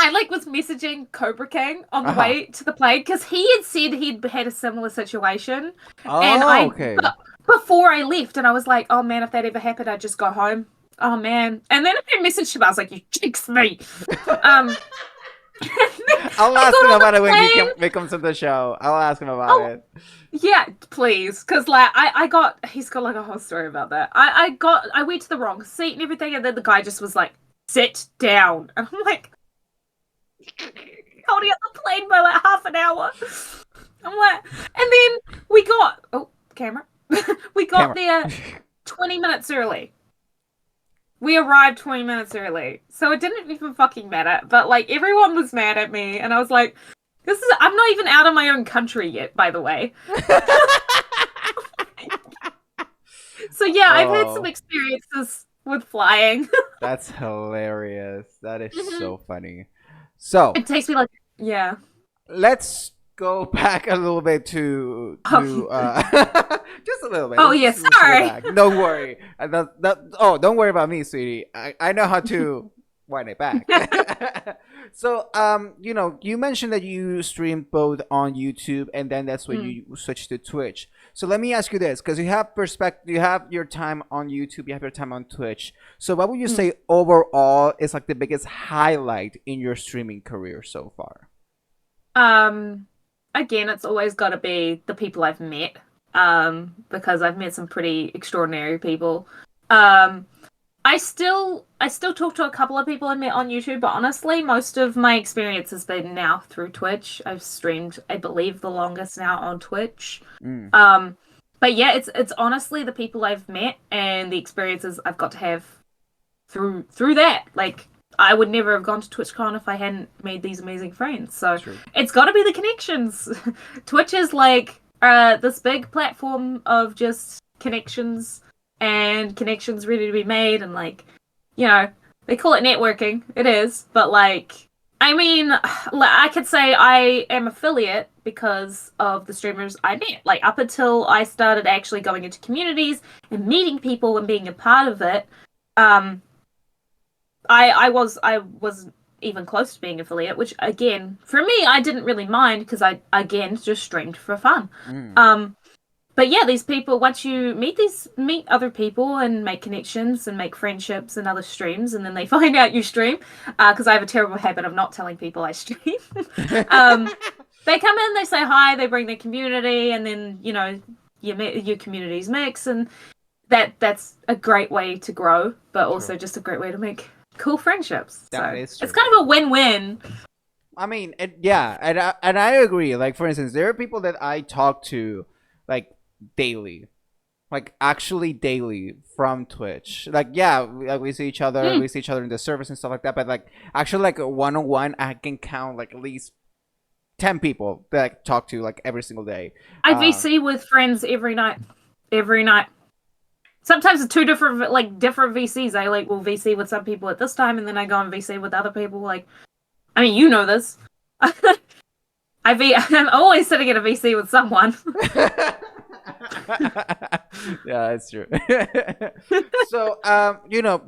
I like was messaging Cobra King on the way to the plane because he had said he'd had a similar situation, and Oh, okay. before I left, and I was like, oh man, if that ever happened, I'd just go home. Oh man, and then I messaged him. I was like, you jinxed me. I'll ask him about it when he comes to the show. I'll ask him about it. Yeah, please, because like he's got like a whole story about that. I went to the wrong seat and everything, and then the guy just was like, sit down, and I'm like, holding up the plane by like half an hour. I'm like, and then we got camera. We got there 20 minutes early. We arrived 20 minutes early, so it didn't even fucking matter. But like everyone was mad at me, and I was like, I'm not even out of my own country yet, by the way. So yeah, I've had some experiences with flying. That's hilarious. That is so funny. So it takes me like let's go back a little bit to just a little bit. Oh yeah, sorry. Don't worry. Don't worry about me, sweetie. I know how to wind it back. So you mentioned that you streamed both on YouTube, and then that's when you switched to Twitch. So let me ask you this, because you have you have your time on YouTube, you have your time on Twitch. So what would you say overall is like the biggest highlight in your streaming career so far? Again, it's always got to be the people I've met, because I've met some pretty extraordinary people. I still talk to a couple of people I met on YouTube, but honestly, most of my experience has been now through Twitch. I've streamed, I believe, the longest now on Twitch. But yeah, it's honestly the people I've met and the experiences I've got to have through that. Like, I would never have gone to TwitchCon if I hadn't made these amazing friends. So it's got to be the connections. Twitch is like this big platform of just connections and connections ready to be made, and like, they call it networking. It is, but like, I mean, I could say I am affiliate because of the streamers I met. Like, up until I started actually going into communities and meeting people and being a part of it, I was even close to being affiliate, which again, for me, I didn't really mind because I again just streamed for fun. But yeah, these people, once you meet other people and make connections and make friendships and other streams, and then they find out you stream, because I have a terrible habit of not telling people I stream. They come in, they say hi, they bring their community, and then your communities mix, and that's a great way to grow, but also just a great way to make cool friendships. That is true. It's kind of a win-win. I mean, and I agree. Like, for instance, there are people that I talk to like daily, like actually daily from Twitch. Like, yeah, we see each other, we see each other in the service and stuff like that. But like, actually, like one-on-one, I can count like at least 10 people that I talk to like every single day. I VC with friends every night. Sometimes it's two different VCs. I will VC with some people at this time, and then I go and VC with other people. Like, I mean, you know this. I'm always sitting at a VC with someone. Yeah, that's true. So,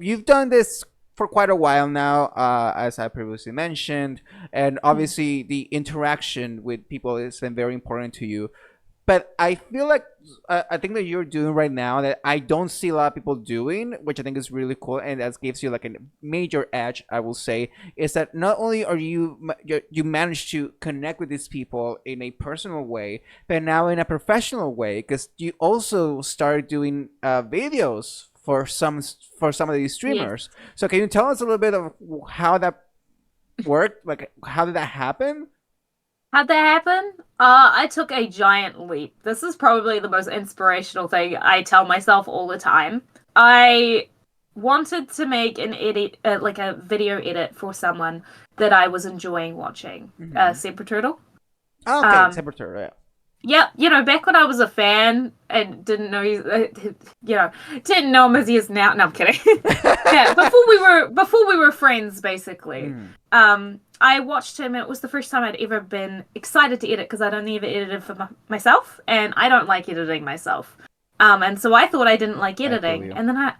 you've done this for quite a while now, as I previously mentioned, and obviously the interaction with people has been very important to you. But I feel like I think that you're doing right now that I don't see a lot of people doing, which I think is really cool, and that gives you like a major edge, I will say, is that not only are you manage to connect with these people in a personal way, but now in a professional way, because you also started doing videos for some of these streamers. Yes. So can you tell us a little bit of how that worked? Like, how did that happen? How'd that happen? I took a giant leap. This is probably the most inspirational thing I tell myself all the time. I wanted to make an edit, like a video edit for someone that I was enjoying watching. Semper Turtle. Oh, okay, Semper Turtle, yeah. Yeah, back when I was a fan and didn't know didn't know him as he is now. No, I'm kidding. Yeah, before we were friends, basically. I watched him, and it was the first time I'd ever been excited to edit, because I'd only ever edited for myself, and I don't like editing myself. And so I thought I didn't like editing, and then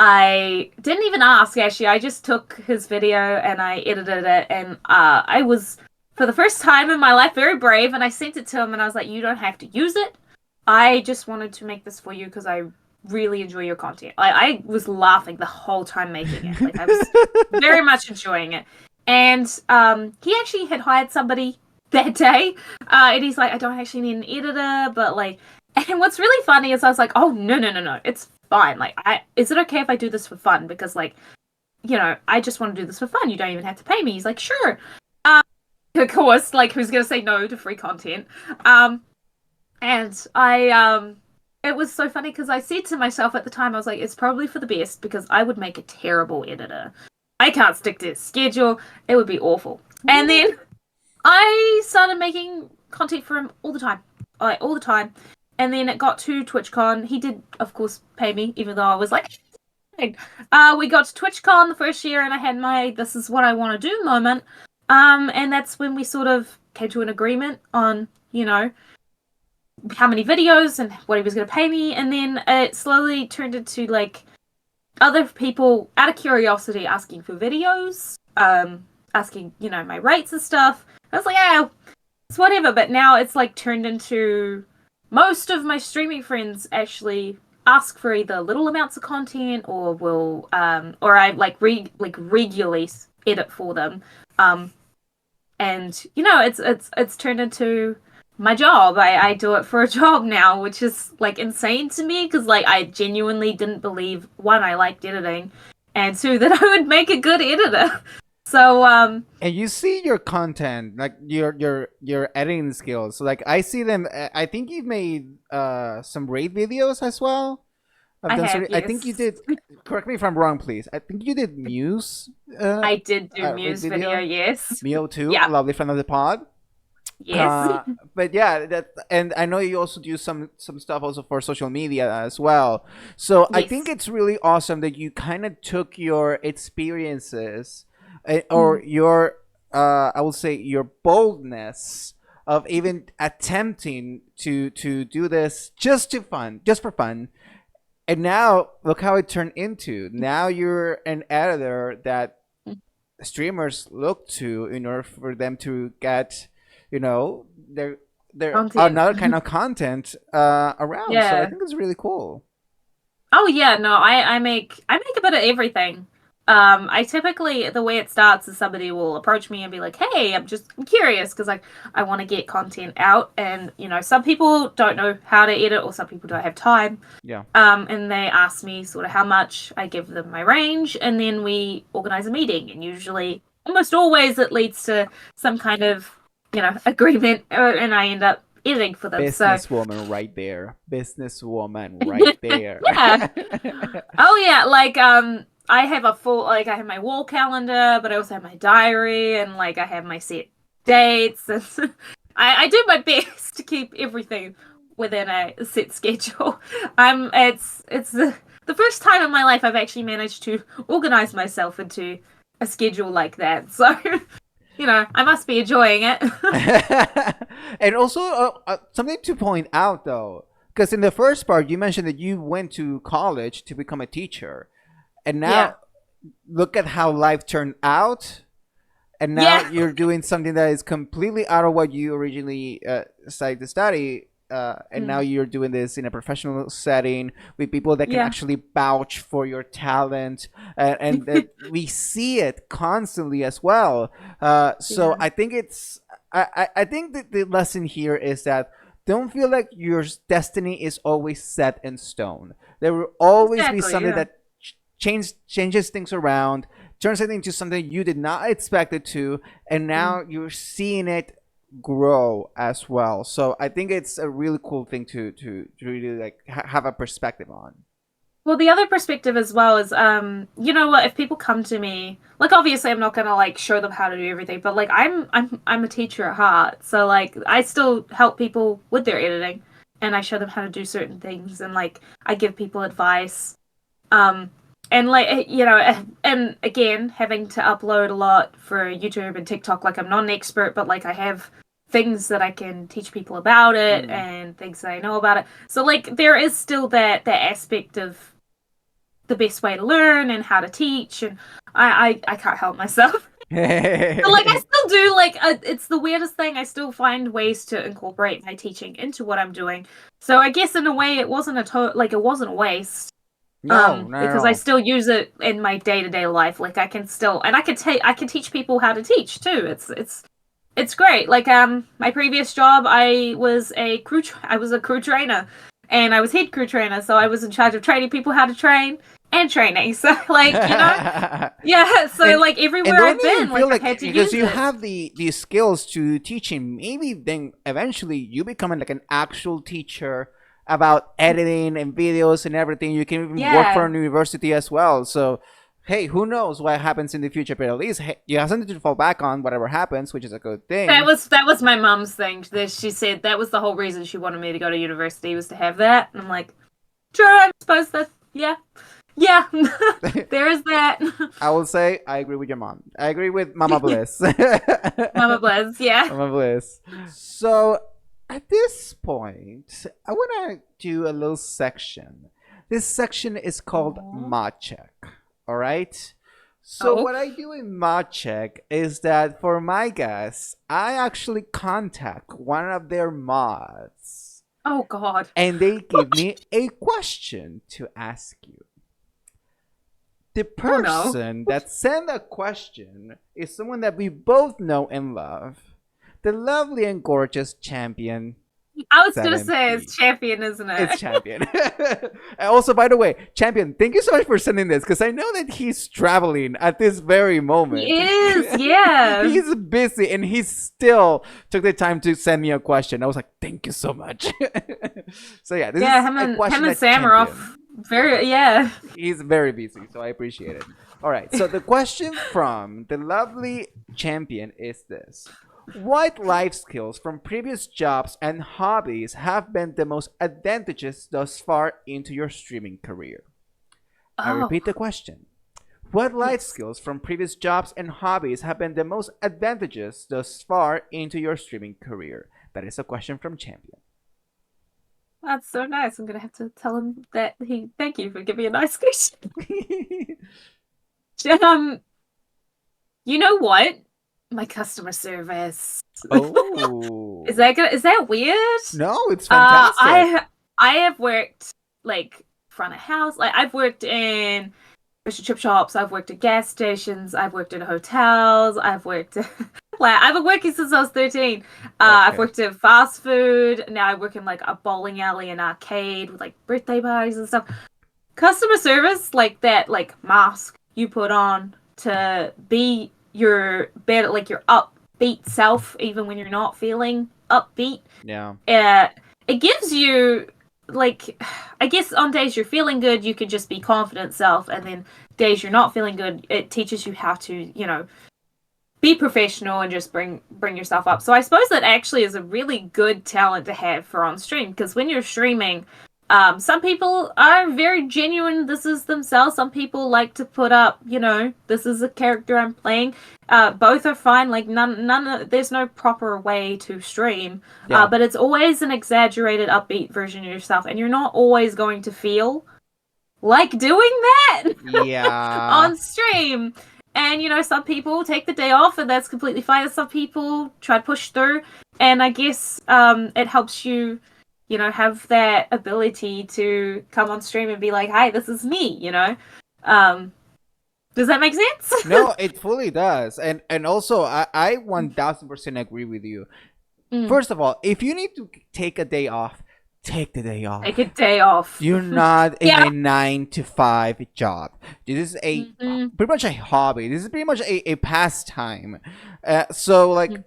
I didn't even ask, actually. I just took his video and I edited it, and I was, for the first time in my life, very brave, and I sent it to him, and I was like, you don't have to use it. I just wanted to make this for you because I really enjoy your content. I was laughing the whole time making it. Like, I was very much enjoying it. And he actually had hired somebody that day, and he's like, I don't actually need an editor, but like, and what's really funny is I was like, oh, no, it's fine. Like, is it okay if I do this for fun? Because, like, you know, I just want to do this for fun. You don't even have to pay me. He's like, sure. Of course, like, who's going to say no to free content? And it was so funny because I said to myself at the time, I was like, it's probably for the best because I would make a terrible editor. I can't stick to his schedule. It would be awful. And then I started making content for him all the time. All the time. And then it got to TwitchCon. He did, of course, pay me, even though I was like, we got to TwitchCon the first year, and I had my "this is what I want to do" moment. And that's when we sort of came to an agreement on, you know, how many videos and what he was going to pay me. And then it slowly turned into like other people, out of curiosity, asking for videos, asking, you know, my rates and stuff. I was like, yeah, it's whatever. But now it's like turned into, most of my streaming friends actually ask for either little amounts of content or will or I regularly edit for them. And you know, it's turned into my job. I do it for a job now, which is like insane to me because like I genuinely didn't believe, one, I liked editing, and two, that I would make a good editor. So and you see your content, like your editing skills. So like I see them. I think you've made some raid videos as well. yes. I think you did. Correct me if I'm wrong, please. I think you did Muse. I did do Muse video. Yes. Mio too. Yeah. Lovely friend of the pod. Yes. But yeah, and I know you also do some stuff also for social media as well. So I think it's really awesome that you kind of took your experiences or your I will say your boldness of even attempting to do this just for fun. And now look how it turned into. Now you're an editor that streamers look to in order for them to get, you know, their another kind of content around. Yeah. So I think it's really cool. Oh yeah, no, I make a bit of everything. I typically, the way it starts is somebody will approach me and be like, "Hey, I'm curious because like I want to get content out," and you know, some people don't know how to edit or some people don't have time. Yeah. And they ask me sort of how much. I give them my range, and then we organize a meeting. And usually, almost always, it leads to some kind of, you know, agreement, and I end up editing for them. Businesswoman right there. Businesswoman right there. Yeah. Oh yeah, like I have I have my wall calendar, but I also have my diary, and like I have my set dates, and I do my best to keep everything within a set schedule. It's the first time in my life I've actually managed to organize myself into a schedule like that. So, you know, I must be enjoying it. And also something to point out though, because in the first part you mentioned that you went to college to become a teacher. And now, look at how life turned out. And now you're doing something that is completely out of what you originally decided to study. And now you're doing this in a professional setting with people that can actually vouch for your talent. And that we see it constantly as well. So I think I think that the lesson here is that don't feel like your destiny is always set in stone. There will always be something that changes things around, turns it into something you did not expect it to, and now you're seeing it grow as well. So I think it's a really cool thing to really like have a perspective on. Well, the other perspective as well is, you know what? If people come to me, like obviously I'm not gonna like show them how to do everything, but like I'm a teacher at heart, so like I still help people with their editing, and I show them how to do certain things, and like I give people advice. And like, you know, and again, having to upload a lot for YouTube and TikTok, like I'm not an expert, but like I have things that I can teach people about it and things that I know about it. So like there is still that aspect of the best way to learn and how to teach, and I can't help myself. But like I still do, like it's the weirdest thing. I still find ways to incorporate my teaching into what I'm doing. So I guess in a way it wasn't it wasn't a waste. No, Because I still use it in my day-to-day life. Like I can still, and I can teach people how to teach too. It's great. Like my previous job, I was a crew trainer, and I was head crew trainer, so I was in charge of training people how to train and training. So like yeah. So and, like everywhere I've been, like I had to because use you it. have the skills to teaching. Maybe then eventually you becoming like an actual teacher about editing and videos and everything. You can even work for a university as well. So hey, who knows what happens in the future? But at least you have something to fall back on, whatever happens, which is a good thing. That was my mom's thing. She said that was the whole reason she wanted me to go to university, was to have that. And I'm like, sure, I suppose that, yeah, there is that. I will say I agree with your mom. I agree with Mama Bliss. Mama Bliss, yeah. Mama Bliss. So at this point, I want to do a little section. This section is called Mod Check. All right. So what I do in Mod Check is that for my guests, I actually contact one of their mods. Oh God. And they give me a question to ask you. The person that sent a question is someone that we both know and love. The lovely and gorgeous Champion. I was going to say it's Champion, isn't it? It's Champion. And also, by the way, Champion, thank you so much for sending this, because I know that he's traveling at this very moment. He is, yeah. He's busy, and he still took the time to send me a question. I was like, thank you so much. So yeah, this is a question him and Sam are off. He's very busy, so I appreciate it. All right, so the question from the lovely Champion is this. What life skills from previous jobs and hobbies have been the most advantageous thus far into your streaming career? I repeat the question. What life skills from previous jobs and hobbies have been the most advantageous thus far into your streaming career? That is a question from Champion. That's so nice. I'm going to have to tell him that thank you for giving me a nice question. You know what? My customer service. Oh. Is that weird? No, it's fantastic. I have worked like front of house. Like I've worked in fish and chip shops, I've worked at gas stations, I've worked in hotels, I've worked I've been working since I was 13. I've worked in fast food. Now I work in like a bowling alley and arcade with like birthday parties and stuff. Customer service, like that like mask you put on to be your better, like your upbeat self, even when you're not feeling upbeat. Yeah. It gives you, like, I guess on days you're feeling good, you can just be confident self, and then days you're not feeling good, it teaches you how to, be professional and just bring yourself up. So I suppose that actually is a really good talent to have for on stream, because when you're streaming, some people are very genuine. This is themselves. Some people like to put up, this is a character I'm playing. Both are fine. Like there's no proper way to stream. Yeah. But it's always an exaggerated, upbeat version of yourself, and you're not always going to feel like doing that. Yeah. On stream. And some people take the day off, and that's completely fine. Some people try to push through, and I guess it helps you. Have that ability to come on stream and be like, hi, this is me, Does that make sense? No, it fully does. And also, I 1000% agree with you. First of all, if you need to take a day off, take the day off. Take a day off. You're not in a 9-to-5 job. This is pretty much a hobby. This is pretty much a pastime. So, like,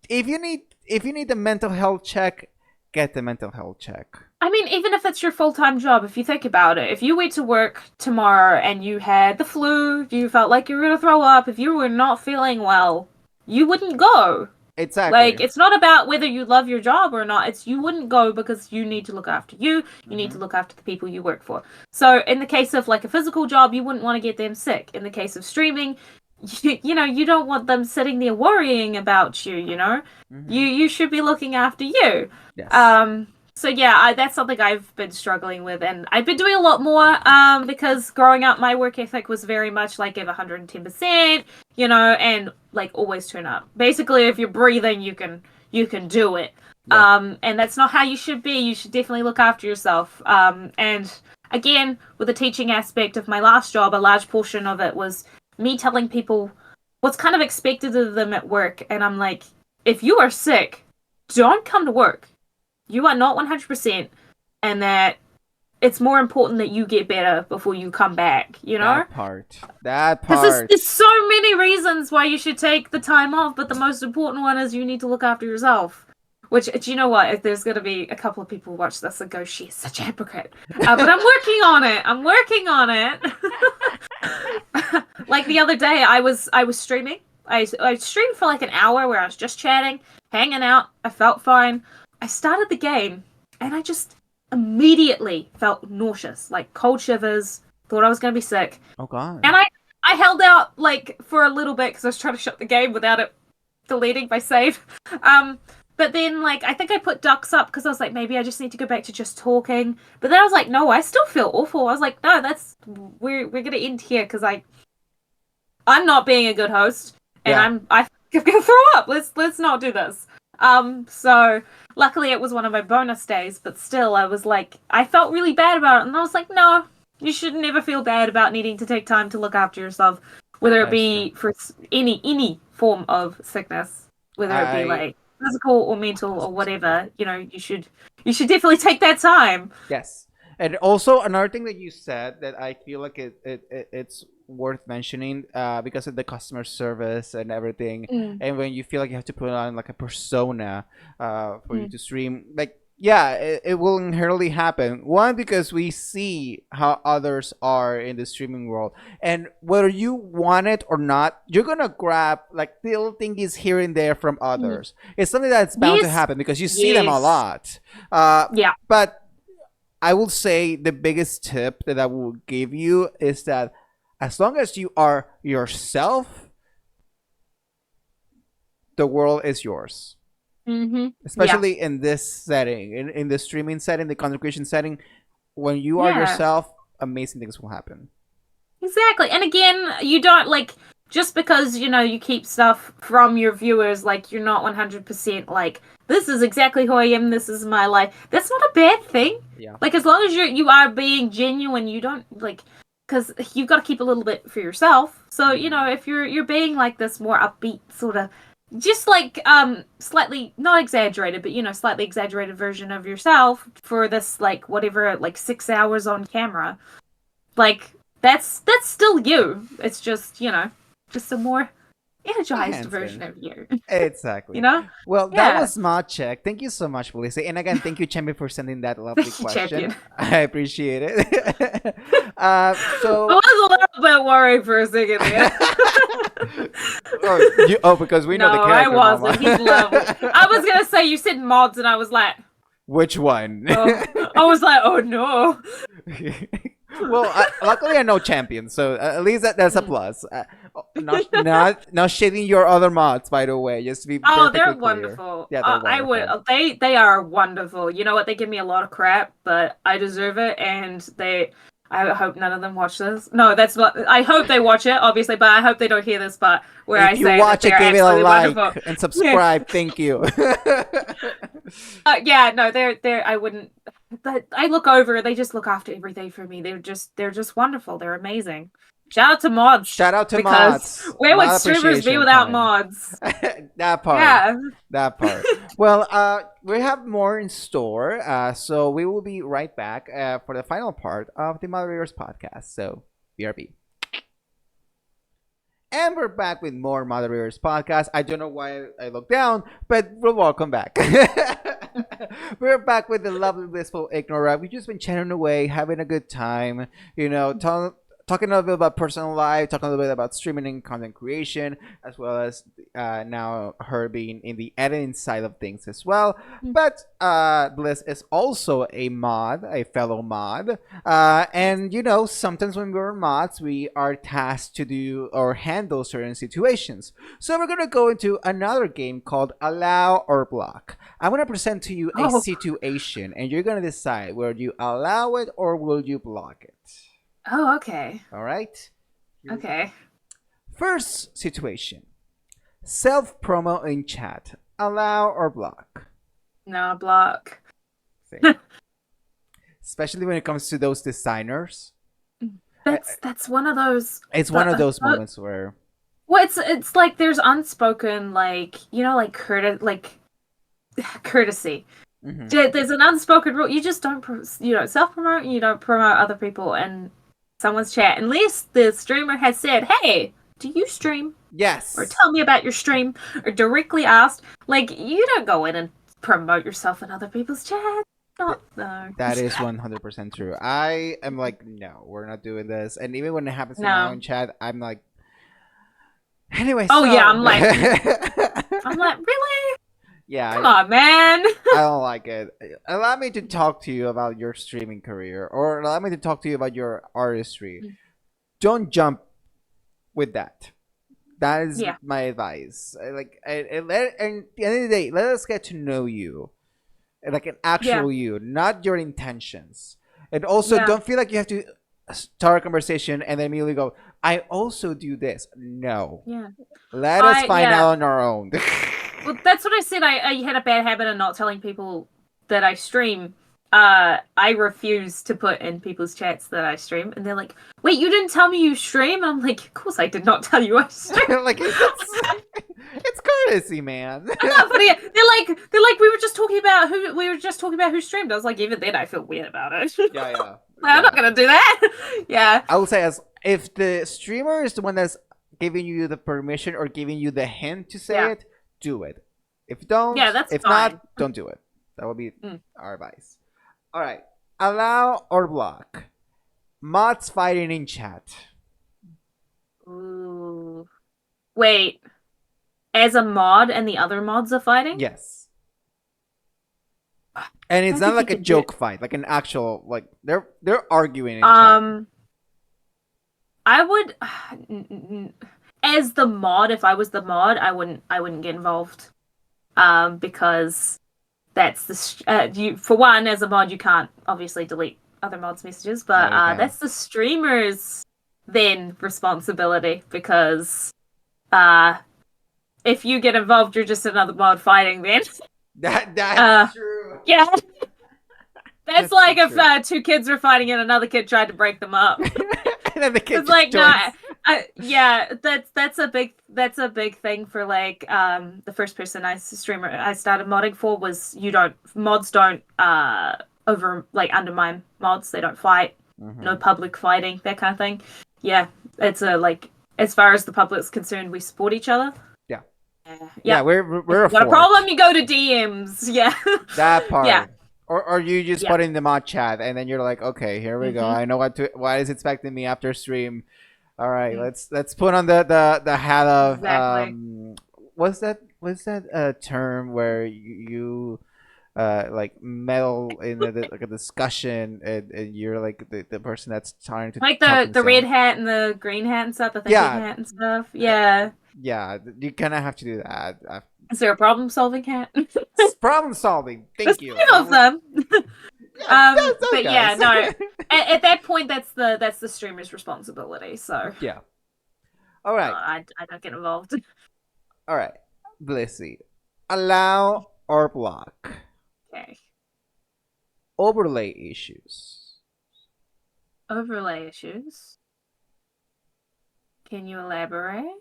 if you need the mental health check, get the mental health check. I mean, even if it's your full-time job, if you think about it, if you went to work tomorrow and you had the flu, you felt like you were going to throw up, if you were not feeling well, you wouldn't go. Exactly. Like, it's not about whether you love your job or not. It's you wouldn't go because you need to look after you. You need to look after the people you work for. So in the case of like a physical job, you wouldn't want to get them sick. In the case of streaming, you don't want them sitting there worrying about you, You should be looking after you. Yes. So yeah, that's something I've been struggling with, and I've been doing a lot more because growing up, my work ethic was very much like give 110%, and like always turn up. Basically, if you're breathing, you can do it. Yeah. And that's not how you should be. You should definitely look after yourself. And again, with the teaching aspect of my last job, a large portion of it was me telling people what's kind of expected of them at work, and I'm like, if you are sick, don't come to work. You are not 100%, and that it's more important that you get better before you come back, That part. That Because part. there's so many reasons why you should take the time off, but the most important one is you need to look after yourself. Which, do you know what? If there's going to be a couple of people who watch this and go, she is such a hypocrite. But I'm working on it. I'm working on it. Like the other day, I was streaming. I streamed for like an hour where I was just chatting, hanging out. I felt fine. I started the game, and I just immediately felt nauseous, like cold shivers, thought I was going to be sick. Oh, God. And I held out, like, for a little bit, because I was trying to shut the game without it deleting my save. But then, like, I think I put ducks up, because I was like, maybe I just need to go back to just talking. But then I was like, no, I still feel awful. I was like, no, we're going to end here, because I'm not being a good host, and I'm going to throw up. Let's not do this. So luckily it was one of my bonus days, but still I was like, I felt really bad about it, and I was like, no, you should never feel bad about needing to take time to look after yourself, whether it be for any form of sickness, whether it be like physical or mental or whatever, you should definitely take that time. Yes. And also another thing that you said that I feel like it's worth mentioning because of the customer service and everything, and when you feel like you have to put on like a persona for you to stream, like it will inherently happen. One, because we see how others are in the streaming world, and whether you want it or not, you're gonna grab like little thingies here and there from others. It's something that's bound to happen because you see them a lot. But I will say the biggest tip that I will give you is that as long as you are yourself, the world is yours. Especially in this setting, in the streaming setting, the content creation setting, when you are yourself, amazing things will happen. Exactly. And again, you don't like, just because, you keep stuff from your viewers, like, you're not 100% like, this is exactly who I am, this is my life. That's not a bad thing. Yeah. Like, as long as you are being genuine, you don't, like, because you've got to keep a little bit for yourself. So, if you're being, like, this more upbeat sort of, just, like, slightly, not exaggerated, but, slightly exaggerated version of yourself for this, like, whatever, like, 6 hours on camera, like, that's still you. It's just, just a more energized version of you. Exactly. Well, that was ModCheck. Thank you so much, Melissa. And again, thank you, Champion, for sending that lovely question. Champion. I appreciate it. So I was a little bit worried for a second there. because we know the character. No, I wasn't. He's lovely. I was gonna say, you said mods, and I was like, which one? I was like, oh no. Well, luckily I know Champion, so at least that's a plus. Not shading your other mods, by the way, just to be they're clear. wonderful. Yeah, they're wonderful. They are wonderful. You know what? They give me a lot of crap, but I deserve it, and I hope none of them watch this. No, that's not. I hope they watch it, obviously, but I hope they don't hear this part where I say if you watch it, give it a like wonderful. And subscribe. Thank you. No, they're. I wouldn't. But I look over. They just look after everything for me. They're just wonderful. They're amazing. Shout out to mods. Shout out to mods. Where would streamers be without mods? That part. Yeah. That part. Well, we have more in store. So we will be right back for the final part of the ModRaiders podcast. So BRB. And we're back with more ModRaiders podcast. I don't know why I looked down, but we're welcome back. We're back with the lovely Blissful Ignora. We've just been chatting away, having a good time, talking a little bit about personal life, talking a little bit about streaming and content creation, as well as now her being in the editing side of things as well. But Bliss is also a mod, a fellow mod. And you know, sometimes when we're mods, we are tasked to do or handle certain situations. So we're gonna go into another game called Allow or Block. I'm gonna present to you a situation, and you're gonna decide whether you allow it or will you block it. Oh, okay. All right. Okay. First situation: self promo in chat. Allow or block? No, block. Same. Especially when it comes to those designers. That's one of those. It's one of those moments where. Well, it's like there's unspoken, like, you know, like courtesy. Mm-hmm. There's an unspoken rule. You just don't, self promote. You don't promote other people in someone's chat unless the streamer has said, "Hey, do you stream?" Yes. Or tell me about your stream, or directly asked. Like, you don't go in and promote yourself in other people's chat. Not though. That is 100% true. I am like, no, we're not doing this. And even when it happens in my own chat, I'm like, anyway. Oh yeah, I'm like, really? Yeah. Come on, man. I don't like it. Allow me to talk to you about your streaming career, or allow me to talk to you about your artistry. Don't jump with that. That is my advice. Like, and at the end of the day, let us get to know you, like an actual you, not your intentions. And also, don't feel like you have to start a conversation and then immediately go, "I also do this." No. Yeah. Let us find out on our own. Well, that's what I said. I had a bad habit of not telling people that I stream. I refuse to put in people's chats that I stream, and they're like, "Wait, you didn't tell me you stream?" And I'm like, "Of course I did not tell you I stream." Like, it's courtesy, man. I'm not putting it. They're like, we were just talking about who streamed. I was like, even then, I feel weird about it. Yeah. I'm not gonna do that. Yeah. I would say, as if the streamer is the one that's giving you the permission or giving you the hint to say it, do it. If don't, that's if fine. not, don't do it. That would be our advice. All right. Allow or block mods fighting in chat. Ooh. Wait. As a mod and the other mods are fighting? Yes. And it's not like a joke fight, like an actual, like they're arguing in chat. I would, as the mod, if I was the mod, I wouldn't get involved, because that's the for one, as a mod, you can't obviously delete other mods' messages, but that's the streamer's then responsibility, because if you get involved, you're just another mod fighting then. That's true. Yeah. That's like if two kids were fighting and another kid tried to break them up. And then the kid it's like, joins. that's a big thing for like the first person I started modding for was mods don't undermine mods. They don't fight. Mm-hmm. No public fighting, that kind of thing. Yeah, it's as far as the public's concerned, we support each other. Yeah, we're got a problem, you go to DMs. Yeah. That part. Yeah. Or you just put in the mod chat and then you're like, okay, here we go. I know what is expecting me after stream. All right, let's put on the hat of what's that term where you like meddle in like a discussion and you're like the person that's trying to like the red hat and the green hat and stuff, the thinking hat and stuff. Yeah. Yeah, you kind of have to do that. Is there a problem-solving hat? Problem solving. Thank you. There's of them. But yeah, no. At that point, that's the streamer's responsibility. So yeah. All right. I don't get involved. All right, Blissy. Allow or block. Okay. Overlay issues. Overlay issues. Can you elaborate?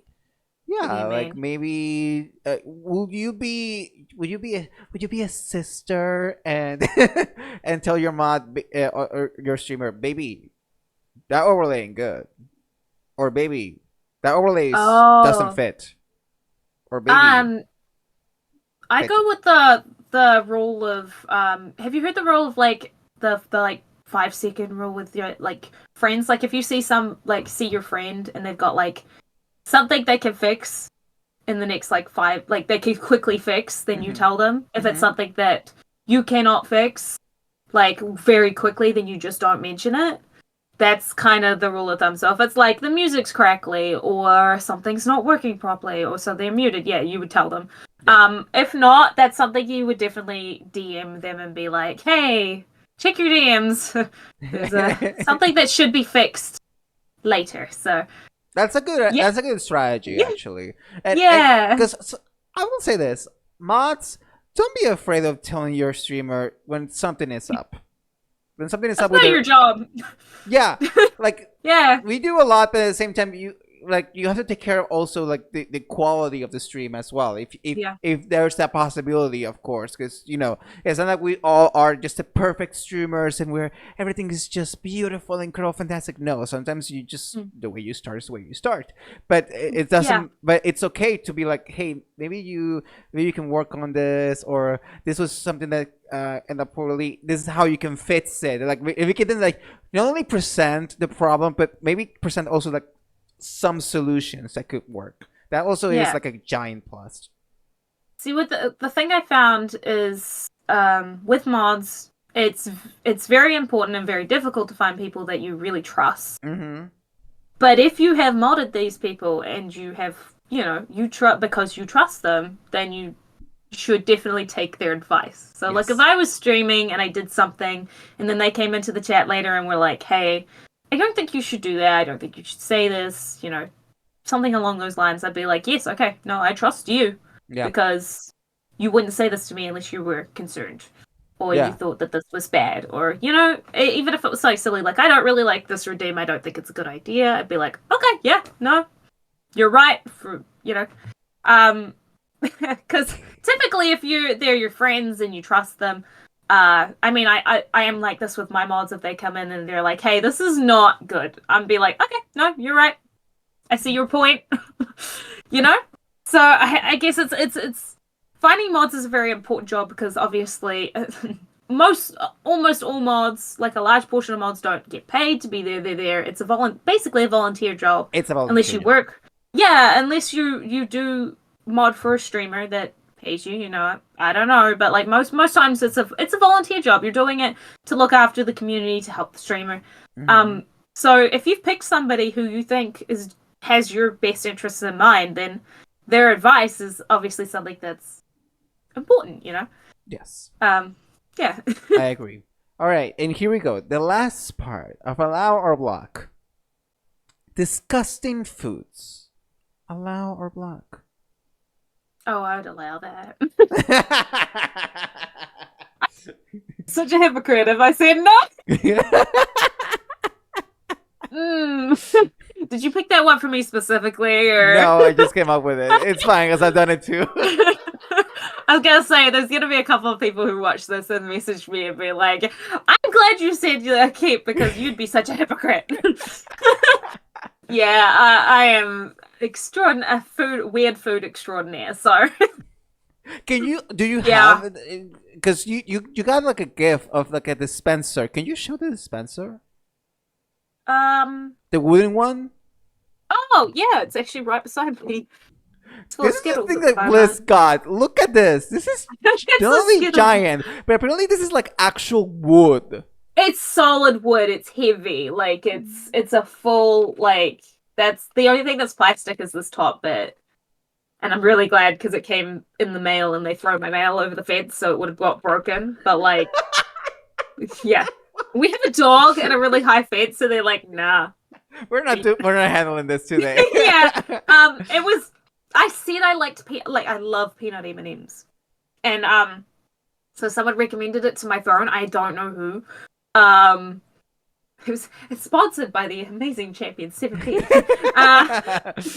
Yeah, like maybe would you be a sister and and tell your mod or your streamer, baby, that overlay ain't good, or baby, that overlay doesn't fit, or baby. I go with the rule of have you heard the rule of like the 5-second rule with your like friends. Like if you see see your friend and they've got like something they can fix in the next like 5, like they can quickly fix, then you tell them. If it's something that you cannot fix like very quickly, then you just don't mention it. That's kind of the rule of thumb. So if it's like the music's crackly or something's not working properly or so they're muted, yeah, you would tell them. Yeah. If not, that's something you would definitely DM them and be like, hey, check your DMs. There's something that should be fixed later. So that's a good strategy, actually. And, yeah. Because I will say this, mods, don't be afraid of telling your streamer when something is up. When something is up with your job. Yeah, like yeah, we do a lot, but at the same time, you have to take care of also like the quality of the stream as well. If there's that possibility, of course, because it's not like we all are just the perfect streamers and where everything is just beautiful and fantastic. No, sometimes you just the way you start is the way you start. But it doesn't. Yeah. But it's okay to be like, hey, maybe you can work on this, or this was something that ended up poorly. This is how you can fix it. Like if we can then like not only present the problem, but maybe present also like some solutions that could work. That also is like a giant plus. See, with the thing I found is with mods, it's very important and very difficult to find people that you really trust. But if you have modded these people and you have you trust because you trust them, then you should definitely take their advice. So like if I was streaming and I did something and then they came into the chat later and were like, hey, I don't think you should do that. I don't think you should say this, something along those lines. I'd be like, yes, okay, no, I trust you because you wouldn't say this to me unless you were concerned or you thought that this was bad or, even if it was so silly, like, I don't really like this redeem. I don't think it's a good idea. I'd be like, okay, yeah, no, you're right. Because typically if they're your friends and you trust them, I mean, I am like this with my mods. If they come in and they're like, hey, this is not good, I'm be like, okay, no, you're right. I see your point. So I guess it's finding mods is a very important job because obviously almost all mods, like a large portion of mods, don't get paid to be there. They're there. It's basically a volunteer job. It's a volunteer unless you work. Yeah, unless you do mod for a streamer that pays you, I don't know, but like most times it's a volunteer job. You're doing it to look after the community, to help the streamer. So if you've picked somebody who you think has your best interests in mind, then their advice is obviously something that's important, Yes. Yeah. I agree. All right, and here we go. The last part of allow or block. Disgusting foods. Allow or block? Oh, I would allow that. Such a hypocrite if I said no. Did you pick that one for me specifically, or no? I just came up with it. It's fine because I've done it too. I was gonna say there's gonna be a couple of people who watch this and message me and be like, "I'm glad you said you keep because you'd be such a hypocrite." Yeah, I am weird food extraordinaire. So, do you have? Because you got like a gif of like a dispenser. Can you show the dispenser? The wooden one. Oh yeah, it's actually right beside me. This is the thing that Bliss got. Look at this. This is really giant, but apparently this is like actual wood. It's solid wood. It's heavy. Like it's a full like. That's the only thing that's plastic is this top bit, and I'm really glad because it came in the mail and they throw my mail over the fence, so it would have got broken. But like, yeah, we have a dog and a really high fence, so they're like, nah, we're not handling this today. Yeah, it was. I said I liked I love peanut M&Ms, and so someone recommended it to my phone. I don't know who. It's sponsored by the amazing champion 7P.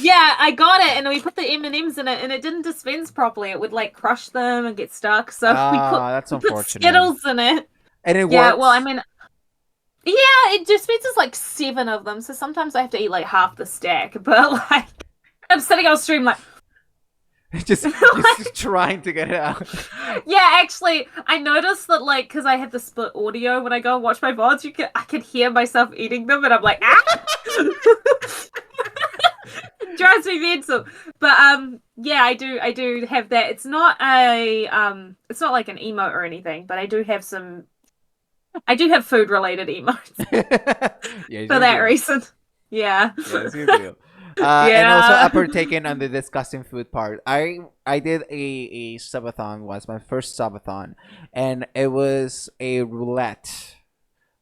Yeah, I got it, and we put the M&Ms in it, and it didn't dispense properly. It would like crush them and get stuck. So that's we put unfortunate. Skittles in it, and it works. Yeah, well, I mean, yeah, it dispenses like 7 of them. So sometimes I have to eat like half the stack. But like, I'm sitting on stream like, just trying to get it out. Yeah, actually, I noticed that, like, because I have the split audio when I go and watch my VODs, I can hear myself eating them, and I'm like, ah! It drives me mental. But yeah, I do have that. It's not like an emote or anything, but I do have food related emotes Yes, for you that do. reason. Yeah. Yes, you do. And also Yeah. upper taken on the disgusting food part. I did a subathon once, my first subathon, and it was a roulette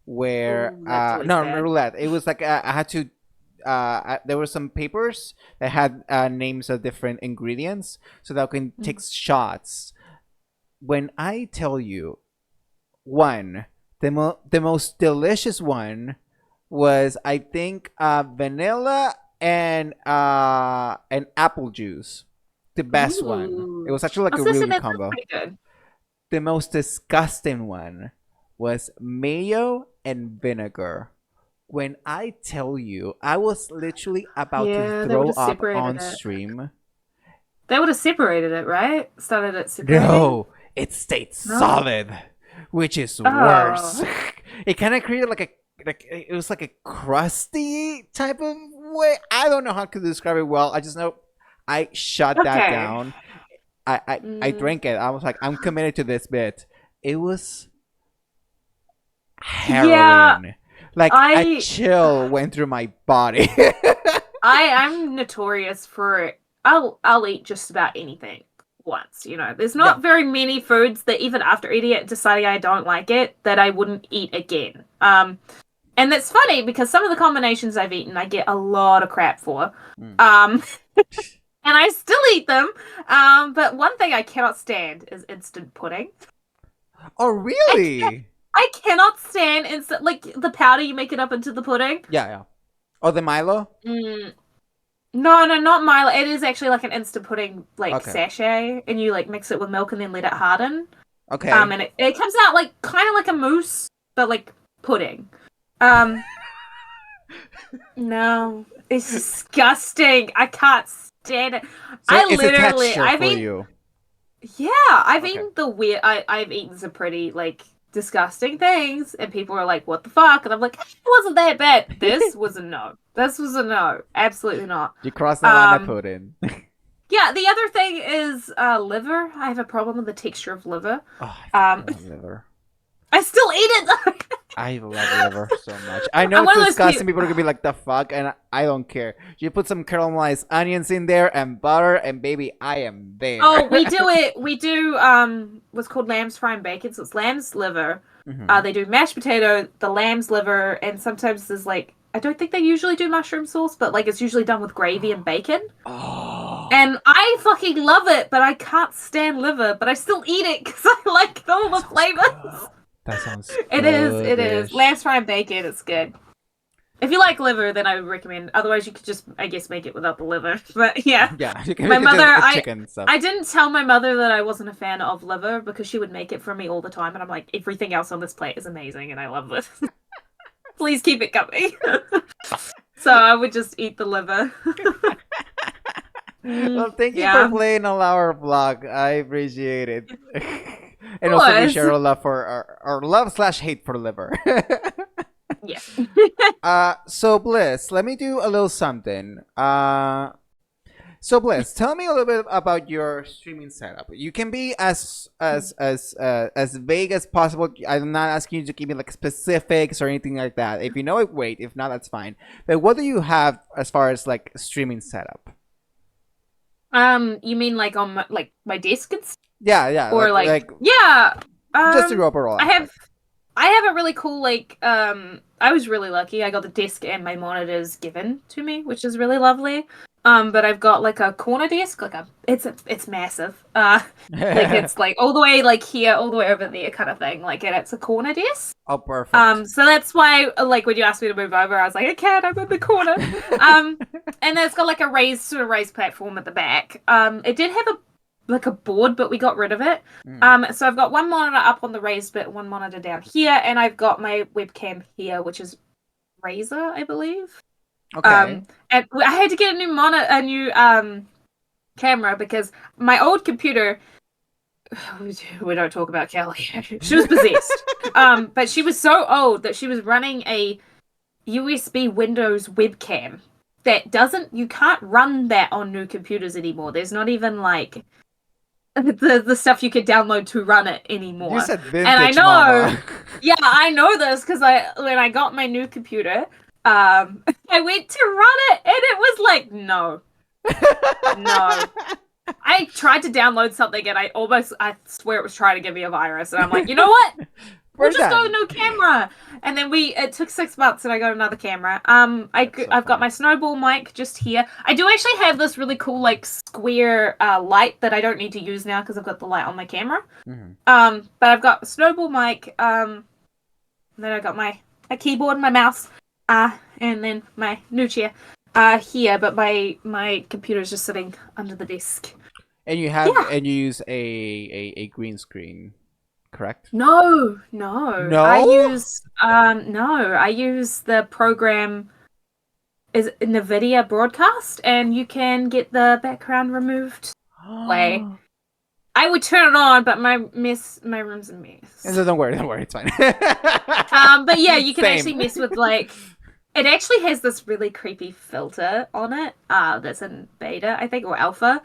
where Ooh, that's always no bad. roulette. It was like I had to there were some papers that had names of different ingredients, so that I can take shots. When I tell you, one the most delicious one was I think vanilla and apple juice, the best one. It Ooh. was actually I like was a gonna say really good that sounds combo. pretty good. The most disgusting one was mayo and vinegar. When I tell you, I was literally about to Yeah, they would throw have up separated on it. stream. They would have separated it, right? Started it separating? No, it stayed No. solid, which is worse. Oh. It kind of created like it was like a crusty type of way. I don't know how to describe it well. I just know I shut that Okay. down. I Mm, drank it. I was like, I'm committed to this bit. It was yeah, harrowing. Like a I chill went through my body. I'm notorious for I'll eat just about anything once, you know. There's Yeah. not very many foods that even after eating it deciding I don't like it that I wouldn't eat again. And that's funny because some of the combinations I've eaten I get a lot of crap for. Mm. Um and I still eat them. But one thing I cannot stand is instant pudding. Oh, I can't really? I cannot stand instant like the powder you make it up into the pudding. Yeah, yeah. Oh, the Milo? Mm, no, no, not Milo. It is actually like an instant pudding like Okay. sachet, and you like mix it with milk and then let it harden. Okay. And it comes out like kind of like a mousse, but like pudding. Um, no, it's disgusting. I can't stand it. So it's a texture I've for eaten, you. yeah, I've Okay. eaten the weird. I've eaten some pretty like disgusting things, and people are like, "What the fuck?" And I'm like, "It wasn't that bad." This was a no. This was a no. Absolutely not. You cross the line I Um, put in. Yeah, the other thing is liver. I have a problem with the texture of liver. Oh, I Um, fucking love liver. I still eat it. I love liver so much. I know I'm it's one of those disgusting. people. People are gonna be like, "The fuck," and I don't care. You put some caramelized onions in there and butter, and baby, I am there. Oh, we do it. We do what's called lamb's fry and bacon. So it's lamb's liver. Mhm. They do mashed potato, the lamb's liver, and sometimes there's like I don't think they usually do mushroom sauce, but like it's usually done with gravy and bacon. Oh, And I fucking love it, but I can't stand liver, but I still eat it because I like all the flavors. that sounds It is. goodish. Lamb's fried bacon, it's good. If you like liver, then I would recommend. Otherwise, you could just, I guess, make it without the liver. But yeah, Yeah, you can my make it mother, just I, chicken stuff. I didn't tell my mother that I wasn't a fan of liver because she would make it for me all the time, and I'm like, everything else on this plate is amazing, and I love this. Please keep it coming. So I would just eat the liver. Well, thank you for Yeah, playing on our vlog. I appreciate it. And also, we course. share a love for our love slash hate for liver. Yeah. So Bliss, let me do a little something. So Bliss, tell me a little bit about your streaming setup. You can be as vague as possible. I'm not asking you to give me like specifics or anything like that. If you know it, wait. If not, that's fine. But what do you have as far as like streaming setup? You mean like on my desk and stuff? Yeah, yeah, Or like yeah. just the overall I have aspect. I have a really cool I was really lucky. I got the desk and my monitors given to me, which is really lovely. But I've got like a corner desk, it's massive. Like it's like all the way like here, all the way over there kind of thing. Like and it's a corner desk. Oh, perfect. So that's why like when you asked me to move over, I was like, I can't, I'm in the corner. And then it's got like a raised platform at the back. It did have a board, but we got rid of it. So I've got one monitor up on the raised bit, one monitor down here, and I've got my webcam here, which is Razer, I believe. Okay. And I had to get a new camera because my old computer. We don't talk about Kelly. She was possessed. But she was so old that she was running a USB Windows webcam that you can't run that on new computers anymore. There's not even like the stuff you could download to run it anymore. You said vintage, and I know, mama. yeah, I know this because when I got my new computer, I went to run it and it was like, no. I tried to download something and I swear it was trying to give me a virus. And I'm like, you know what? We'll just go no camera. And then it took 6 months and I got another camera. I've got my snowball mic just here. I do actually have this really cool like square light that I don't need to use now because I've got the light on my camera. Mm-hmm. But I've got a snowball mic. And then I got my keyboard and my mouse. And then my new chair here. But my computer is just sitting under the desk. And you use a green screen. Correct? No. I use the program is NVIDIA Broadcast, and you can get the background removed. Way. I would turn it on, but my room's a mess. So don't worry, it's fine. But yeah, you can actually mess with like. It actually has this really creepy filter on it. That's in beta, I think, or alpha.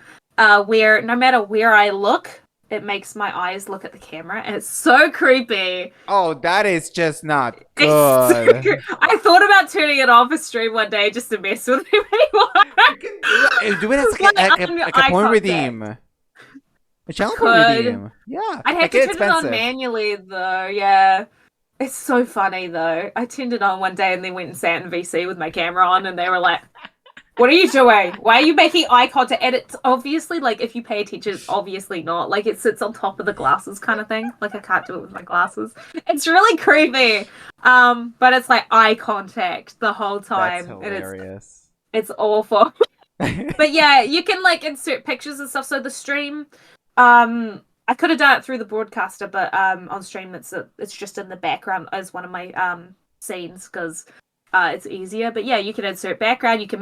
Where no matter where I look, it makes my eyes look at the camera, and it's so creepy. Oh, that is just not good. I thought about turning it off a stream one day just to mess with everyone. Do it as like a point redeem. A channel point redeem. Yeah. I'd have to turn it on manually, though. Yeah. It's so funny, though. I turned it on one day and then went and sat in VC with my camera on, and they were like, what are you doing? Why are you making eye contact? And it's obviously, like, if you pay attention, it's obviously not. Like, it sits on top of the glasses kind of thing. Like, I can't do it with my glasses. It's really creepy. But it's, like, eye contact the whole time. That's hilarious. And it's awful. But, yeah, you can, like, insert pictures and stuff. So the stream, I could have done it through the broadcaster, but on stream, it's just in the background as one of my scenes, because... it's easier, but yeah, you can insert background. I can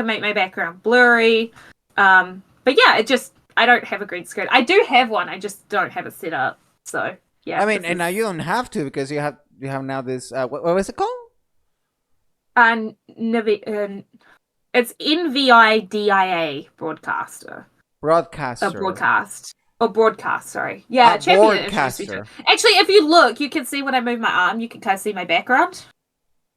make my background blurry. But yeah, I don't have a green screen. I do have one. I just don't have it set up. So yeah. I mean, and now you don't have to because you have now this. What was it called? It's NVIDIA Broadcaster. Broadcaster. Broadcast. Or broadcast, sorry. Yeah, broadcaster. Actually, if you look, you can see when I move my arm, you can kind of see my background.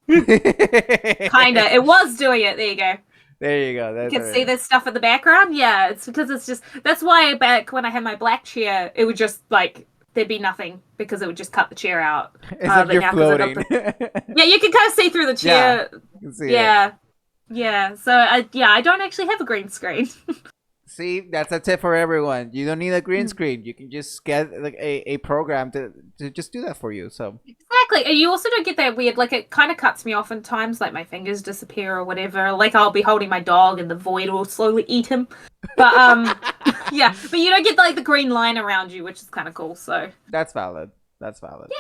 Kinda. It was doing it. There you go. There you go. You can see this stuff in the background. Yeah, it's because it's just that's why back when I had my black chair, it would just like there'd be nothing because it would just cut the chair out. It's like you're floating. Yeah, you can kind of see through the chair. Yeah, you can see yeah. So I don't actually have a green screen. See, that's a tip for everyone. You don't need a green screen. You can just get like a program to just do that for you. So exactly, and you also don't get that weird. Like it kind of cuts me off in times, like my fingers disappear or whatever. Like I'll be holding my dog and the void will slowly eat him. But yeah, but you don't get like the green line around you, which is kind of cool. So that's valid.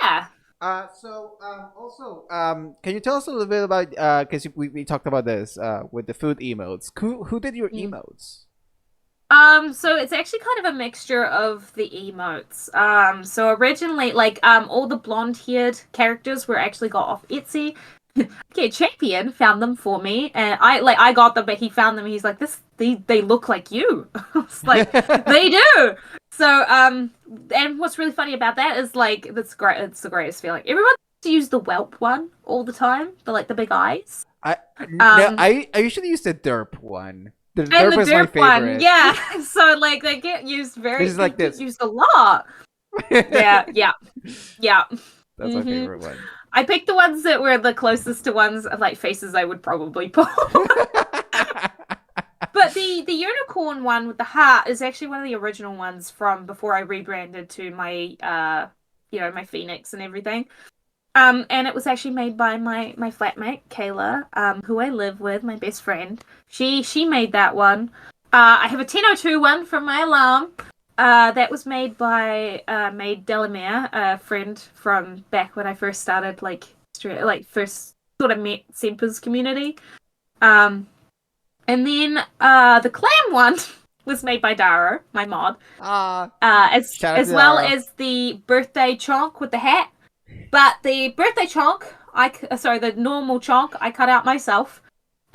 Yeah. Also, can you tell us a little bit about because we talked about this with the food emotes. Who did your emotes? So it's actually kind of a mixture of the emotes. So originally, like, all the blonde-haired characters were actually got off Etsy. Okay, Champion found them for me, and I got them, but he found them. And he's like, they look like you. I was like, they do. So, and what's really funny about that is like, that's great. It's the greatest feeling. Everyone used to use the whelp one all the time, the big eyes. I usually use the derp one. The derp is my favorite one, yeah. So like they get used used a lot. yeah. That's my favorite one. I picked the ones that were the closest to ones of like faces I would probably pull. But the unicorn one with the heart is actually one of the original ones from before I rebranded to my my Phoenix and everything. And it was actually made by my flatmate, Kayla, who I live with, my best friend. She made that one. I have a 1002 one from my alarm. That was made by Maid Delamere, a friend from back when I first started, first sort of met Semper's community. And then the clam one was made by Dara, my mod. Shout out As to well Dara. as the birthday chonk with the hat. But the birthday chonk, the normal chonk, I cut out myself.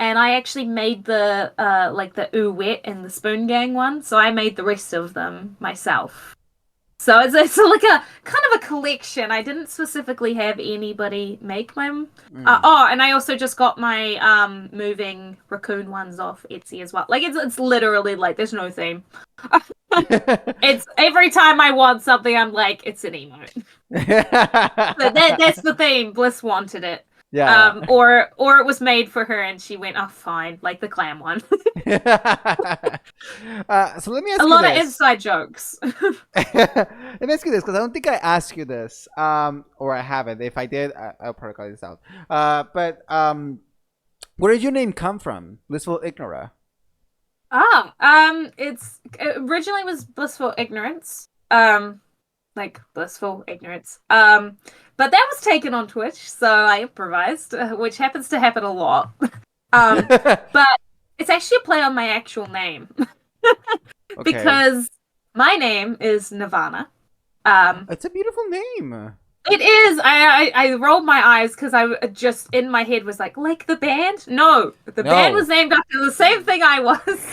And I actually made the the ooh wet and the spoon gang one, so I made the rest of them myself. So it's like a kind of a collection. I didn't specifically have anybody make my. And I also just got my moving raccoon ones off Etsy as well. Like it's literally like there's no theme. It's every time I want something, I'm like it's an emote. So that's the theme. Bliss wanted it. Yeah. Or it was made for her and she went, oh fine, like the clam one. So let me ask A you lot of this. inside jokes. Let me ask you this because I don't think I asked you this, or I haven't. If I did, I'll probably cut this out. But where did your name come from? Blissful Ignora. It's it originally was Blissful Ignorance. Like Blissful Ignorance. But that was taken on Twitch, so I improvised, which happens to happen a lot. But it's actually a play on my actual name. Okay. Because my name is Nirvana. It's a beautiful name. It is. I rolled my eyes because I just in my head was like the band. No, the band was named after the same thing I was.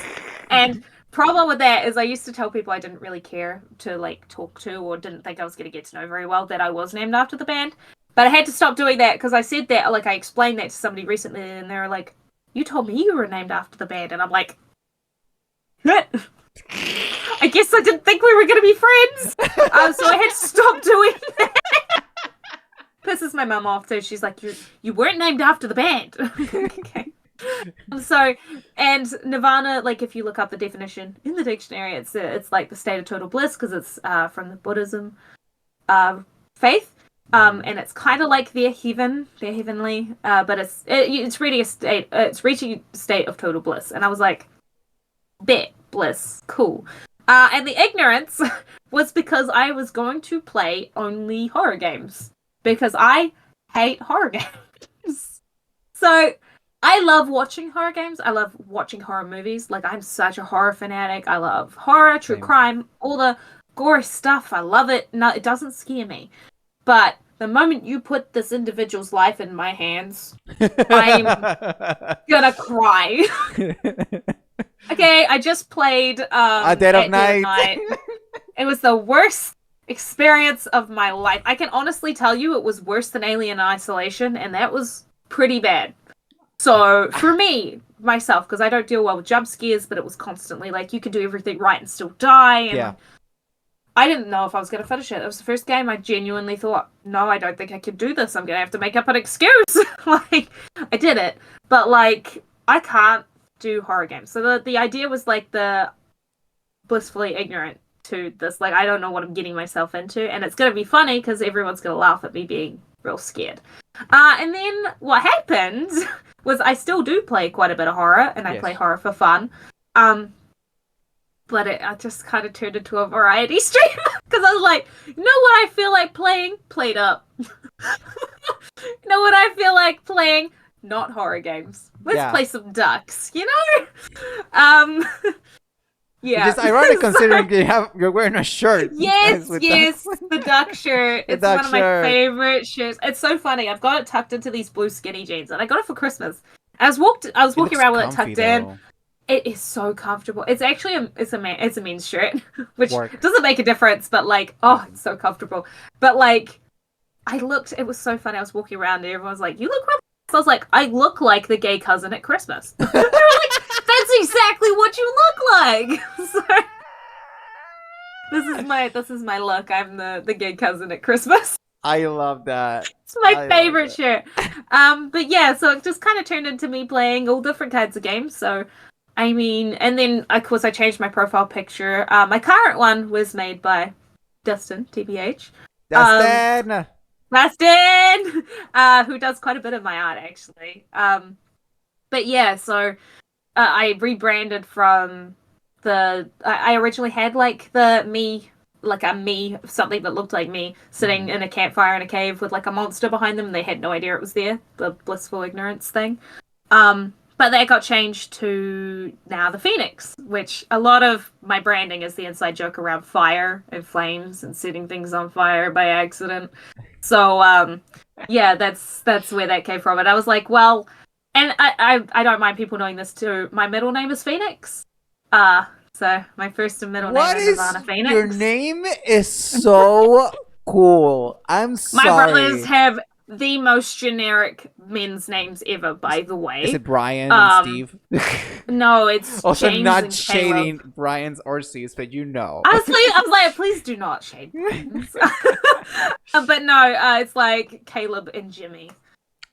And problem with that is I used to tell people I didn't really care to like talk to or didn't think I was going to get to know very well that I was named after the band. But I had to stop doing that because I said that I explained that to somebody recently and they were like, "You told me you were named after the band," and I'm like, "What?" I guess I didn't think we were going to be friends. So I had to stop doing that. Pisses my mum off, so she's like, you weren't named after the band. Okay. So, and Nirvana, if you look up the definition in the dictionary, it's like the state of total bliss because it's from the Buddhism faith. And it's kind of like their heavenly, but it's really it's reaching a state of total bliss. And I was like, bet, bliss, cool. And the ignorance was because I was going to play only horror games because I hate horror games. So I love watching horror games. I love watching horror movies. I'm such a horror fanatic. I love horror, true crime, all the gory stuff. I love it. No, it doesn't scare me. But the moment you put this individual's life in my hands, I'm gonna cry. Okay, I just played A Dead of Night. It was the worst experience of my life. I can honestly tell you it was worse than Alien Isolation, and that was pretty bad. So, for me, myself, because I don't deal well with jump scares, but it was constantly you can do everything right and still die. And yeah. I didn't know if I was going to finish it. It was the first game I genuinely thought, no, I don't think I can do this. I'm going to have to make up an excuse. I did it. But, I can't do horror games. So the idea was, the blissfully ignorant to this. I don't know what I'm getting myself into. And it's going to be funny because everyone's going to laugh at me being real scared. And then what happened was I still do play quite a bit of horror, and I play horror for fun. But I just kind of turned into a variety stream because I was like, you know what I feel like playing? Played up. You know what I feel like playing? Not horror games. Let's play some ducks, you know? Yeah. It's ironic considering you're wearing a shirt. Yes, the duck shirt. It's one of my favorite shirts. It's so funny. I've got it tucked into these blue skinny jeans, and I got it for Christmas. I was walking around with it tucked in. It is so comfortable. It's actually it's a men's shirt, which doesn't make a difference, but it's so comfortable. But it was so funny. I was walking around and everyone was like, "You look like," so I was like, "I look like the gay cousin at Christmas." They were like, "That's exactly what you look like." So this is my look. I'm the gay cousin at Christmas. I love that. It's my favorite shirt. But yeah, so it just kind of turned into me playing all different kinds of games. So I mean, and then of course I changed my profile picture. My current one was made by Dustin, TBH. Dustin! Who does quite a bit of my art actually. But yeah, so I rebranded from I originally had a me, something that looked like me, sitting in a campfire in a cave with a monster behind them, and they had no idea it was there, the blissful ignorance thing. But that got changed to now the Phoenix, which a lot of my branding is the inside joke around fire and flames and setting things on fire by accident. So, yeah, that's where that came from. And I was like, well, and I don't mind people knowing this too. My middle name is Phoenix. So my first and middle name is Nirvana Phoenix. Your name is so cool. I'm sorry. My brothers have the most generic men's names ever, by the way. Is it Brian and Steve? No, it's also James not and shading Caleb. Brian's or Steve's, but you know. Honestly, I was like, please do not shade Brian's. But no, it's like Caleb and Jimmy.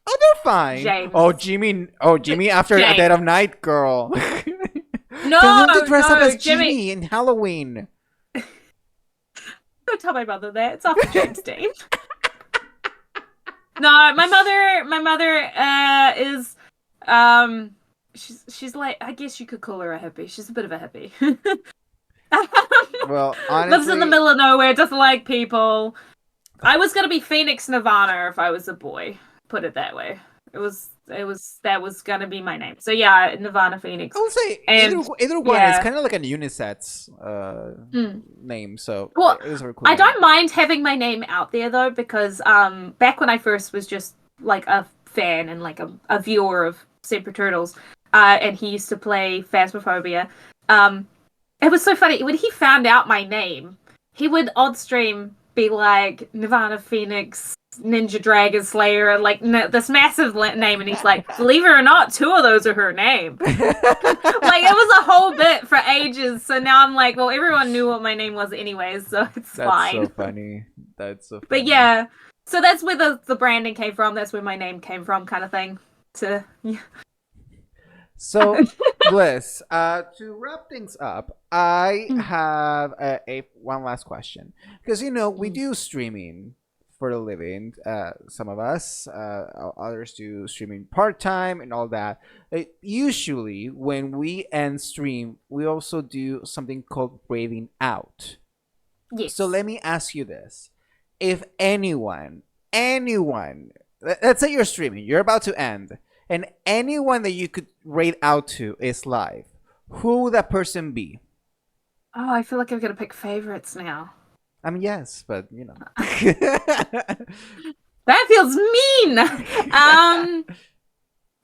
Oh, they're fine. James. Jimmy after James. A Dead of Night, girl. No, Tell him to dress up as Jimmy. Jimmy in Halloween. Don't tell my mother that. It's after James Dean. No, my mother is she's like, I guess you could call her a hippie. She's a bit of a hippie. Well, honestly, lives in the middle of nowhere, doesn't like people. I was gonna be Phoenix Nirvana if I was a boy. Put it that way. That was gonna be my name. So yeah, Nirvana Phoenix. I would say And, either one yeah. is kind of like a unisex name. So Well, it is a cool I name. don't mind having my name out there though, because back when I first was just like a fan and like a viewer of Separate Turtles, and he used to play Phasmophobia. It was so funny when he found out my name. He would odd stream be like Nirvana Phoenix Ninja Dragon Slayer and like this massive name, and he's like, believe it or not, 2 of those are her name. Like it was a whole bit for ages. So now I'm like, well, everyone knew what my name was anyways, so it's fine. That's so funny. That's so funny. But yeah, so that's where the branding came from. That's where my name came from, kind of thing. So, Bliss, to wrap things up, I have a one last question, because we do streaming for a living. Some of us, others do streaming part-time and all that. Usually when we end stream, we also do something called raiding out. Yes. So let me ask you this. If anyone, let's say you're streaming, you're about to end, and anyone that you could raid out to is live, who would that person be? Oh, I feel like I'm gonna pick favorites now. I mean, yes, but That feels mean.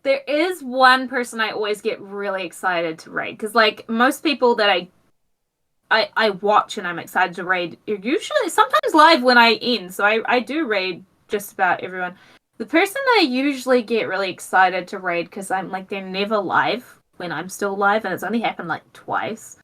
There is one person I always get really excited to raid, because like most people that I watch and I'm excited to raid are usually sometimes live when I end, so I do raid just about everyone. The person that I usually get really excited to raid, because I'm like, they're never live when I'm still live, and it's only happened like twice,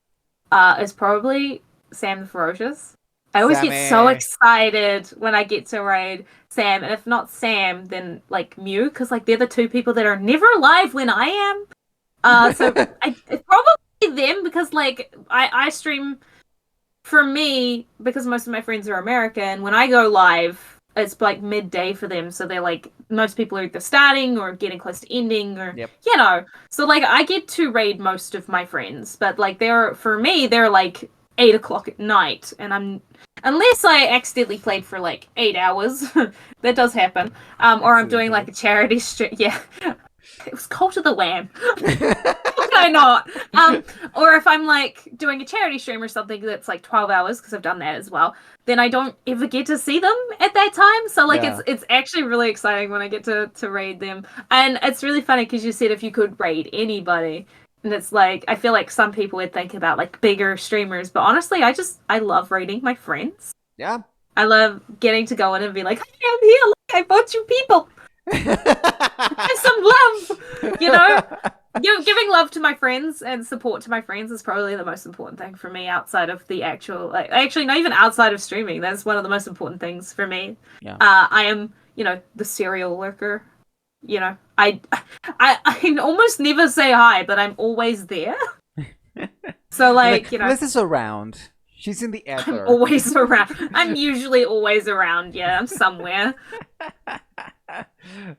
is probably Sam the Ferocious. I always get so excited when I get to raid Sam, and if not Sam, then like Mew, because like they're the 2 people that are never live when I am. So it's probably them, because like I stream, for me, because most of my friends are American. When I go live, it's like midday for them, so they're like, most people are either starting or getting close to ending, or so like I get to raid most of my friends, but like for me they're like 8 o'clock at night, and unless I accidentally played for like 8 hours, that does happen, or I'm doing like a charity stream. Yeah, it was Cult of the Lamb. How could I not? Or if I'm like doing a charity stream or something that's like 12 hours, because I've done that as well, then I don't ever get to see them at that time. So like it's actually really exciting when I get to raid them. And it's really funny because you said if you could raid anybody, and it's like, I feel like some people would think about like bigger streamers, but honestly I love raiding my friends. Yeah. I love getting to go in and be like, hey, I'm here, look, I bought you people. Have some love, giving love to my friends and support to my friends is probably the most important thing for me, outside of the actual, like, actually not even outside of streaming. That's one of the most important things for me. Yeah. I am, the serial lurker. I almost never say hi, but I'm always there. So like, Bliss is around. She's in the ether. I'm always around. I'm usually always around. Yeah, I'm somewhere.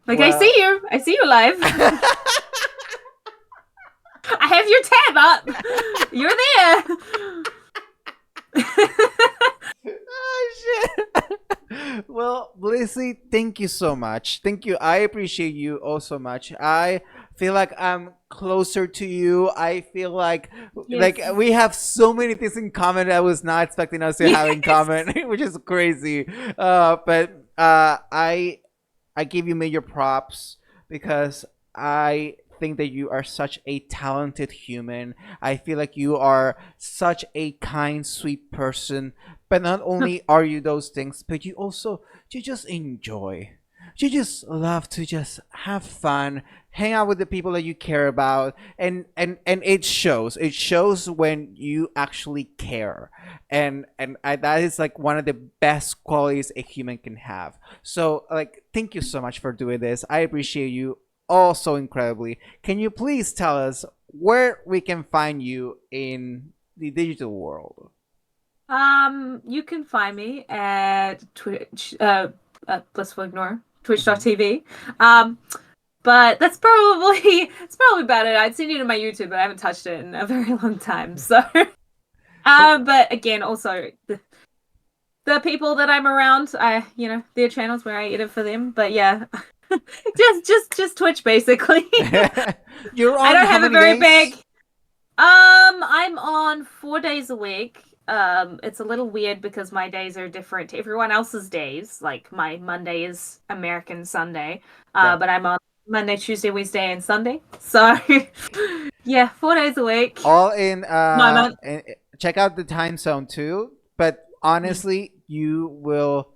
Like, well, I see you live. I have your tab up. You're there. Oh shit. Well, Blissy, thank you so much. Thank you. I appreciate you all so much. I feel like I'm closer to you. I feel like Yes. we have so many things in common that I was not expecting us to have in Yes. common, which is crazy. But I give you major props because I think that you are such a talented human. I feel like you are such a kind, sweet person. But not only are you those things, but you just enjoy. You just love to just have fun, hang out with the people that you care about, and it shows. It shows when you actually care, that is like one of the best qualities a human can have. So like, thank you so much for doing this. I appreciate you all so incredibly. Can you please tell us where we can find you in the digital world? You can find me at Twitch, at Blissful Ignora, Mhm. twitch.tv. But that's probably it's probably about it. I'd seen it in my YouTube, but I haven't touched it in a very long time. So, but again, also the people that I'm around, their channels where I edit for them. But yeah, just Twitch basically. You're I on don't how have a many very big. days? I'm on 4 days a week. It's a little weird because my days are different to everyone else's days. Like my Monday is American Sunday, Yeah. but I'm on Monday, Tuesday, Wednesday, and Sunday. So yeah, 4 days a week. All in Moment. check out the time zone too. But honestly, you will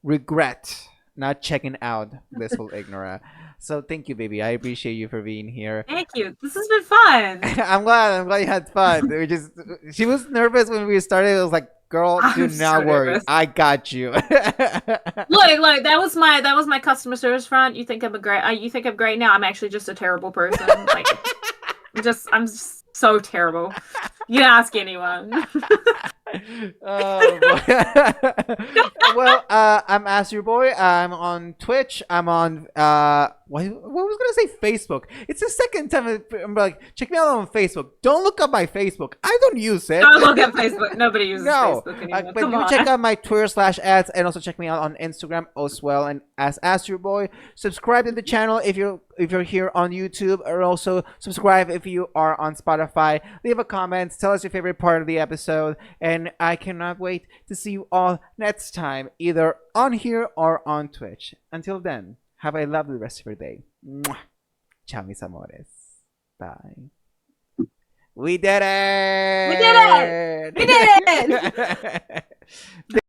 regret not checking out Blissful Ignora. So thank you, baby. I appreciate you for being here. Thank you. This has been fun. I'm glad you had fun. We just she was nervous when we started. It was like, girl, do I'm so not worry. nervous. I got you. Look, that was my customer service front. You think I'm great now. I'm actually just a terrible person. Like I'm just so terrible. You can ask anyone. Oh boy. Well, I'm Asdruboi. I'm on Twitch. I'm on what was gonna say Facebook. It's the second time I'm like, check me out on Facebook. Don't look up my Facebook. I don't use it. Don't look at Facebook. Nobody uses No, Facebook anymore. but Come you check on. out my Twitter/ads and also check me out on Instagram as well. And as Asdruboi, subscribe to the channel if you're here on YouTube, or also subscribe if you are on Spotify. Leave a comment. Tell us your favorite part of the episode, and I cannot wait to see you all next time, either on here or on Twitch. Until then, have a lovely rest of your day. Mwah. Ciao, mis amores. Bye. We did We did it. it! We did it.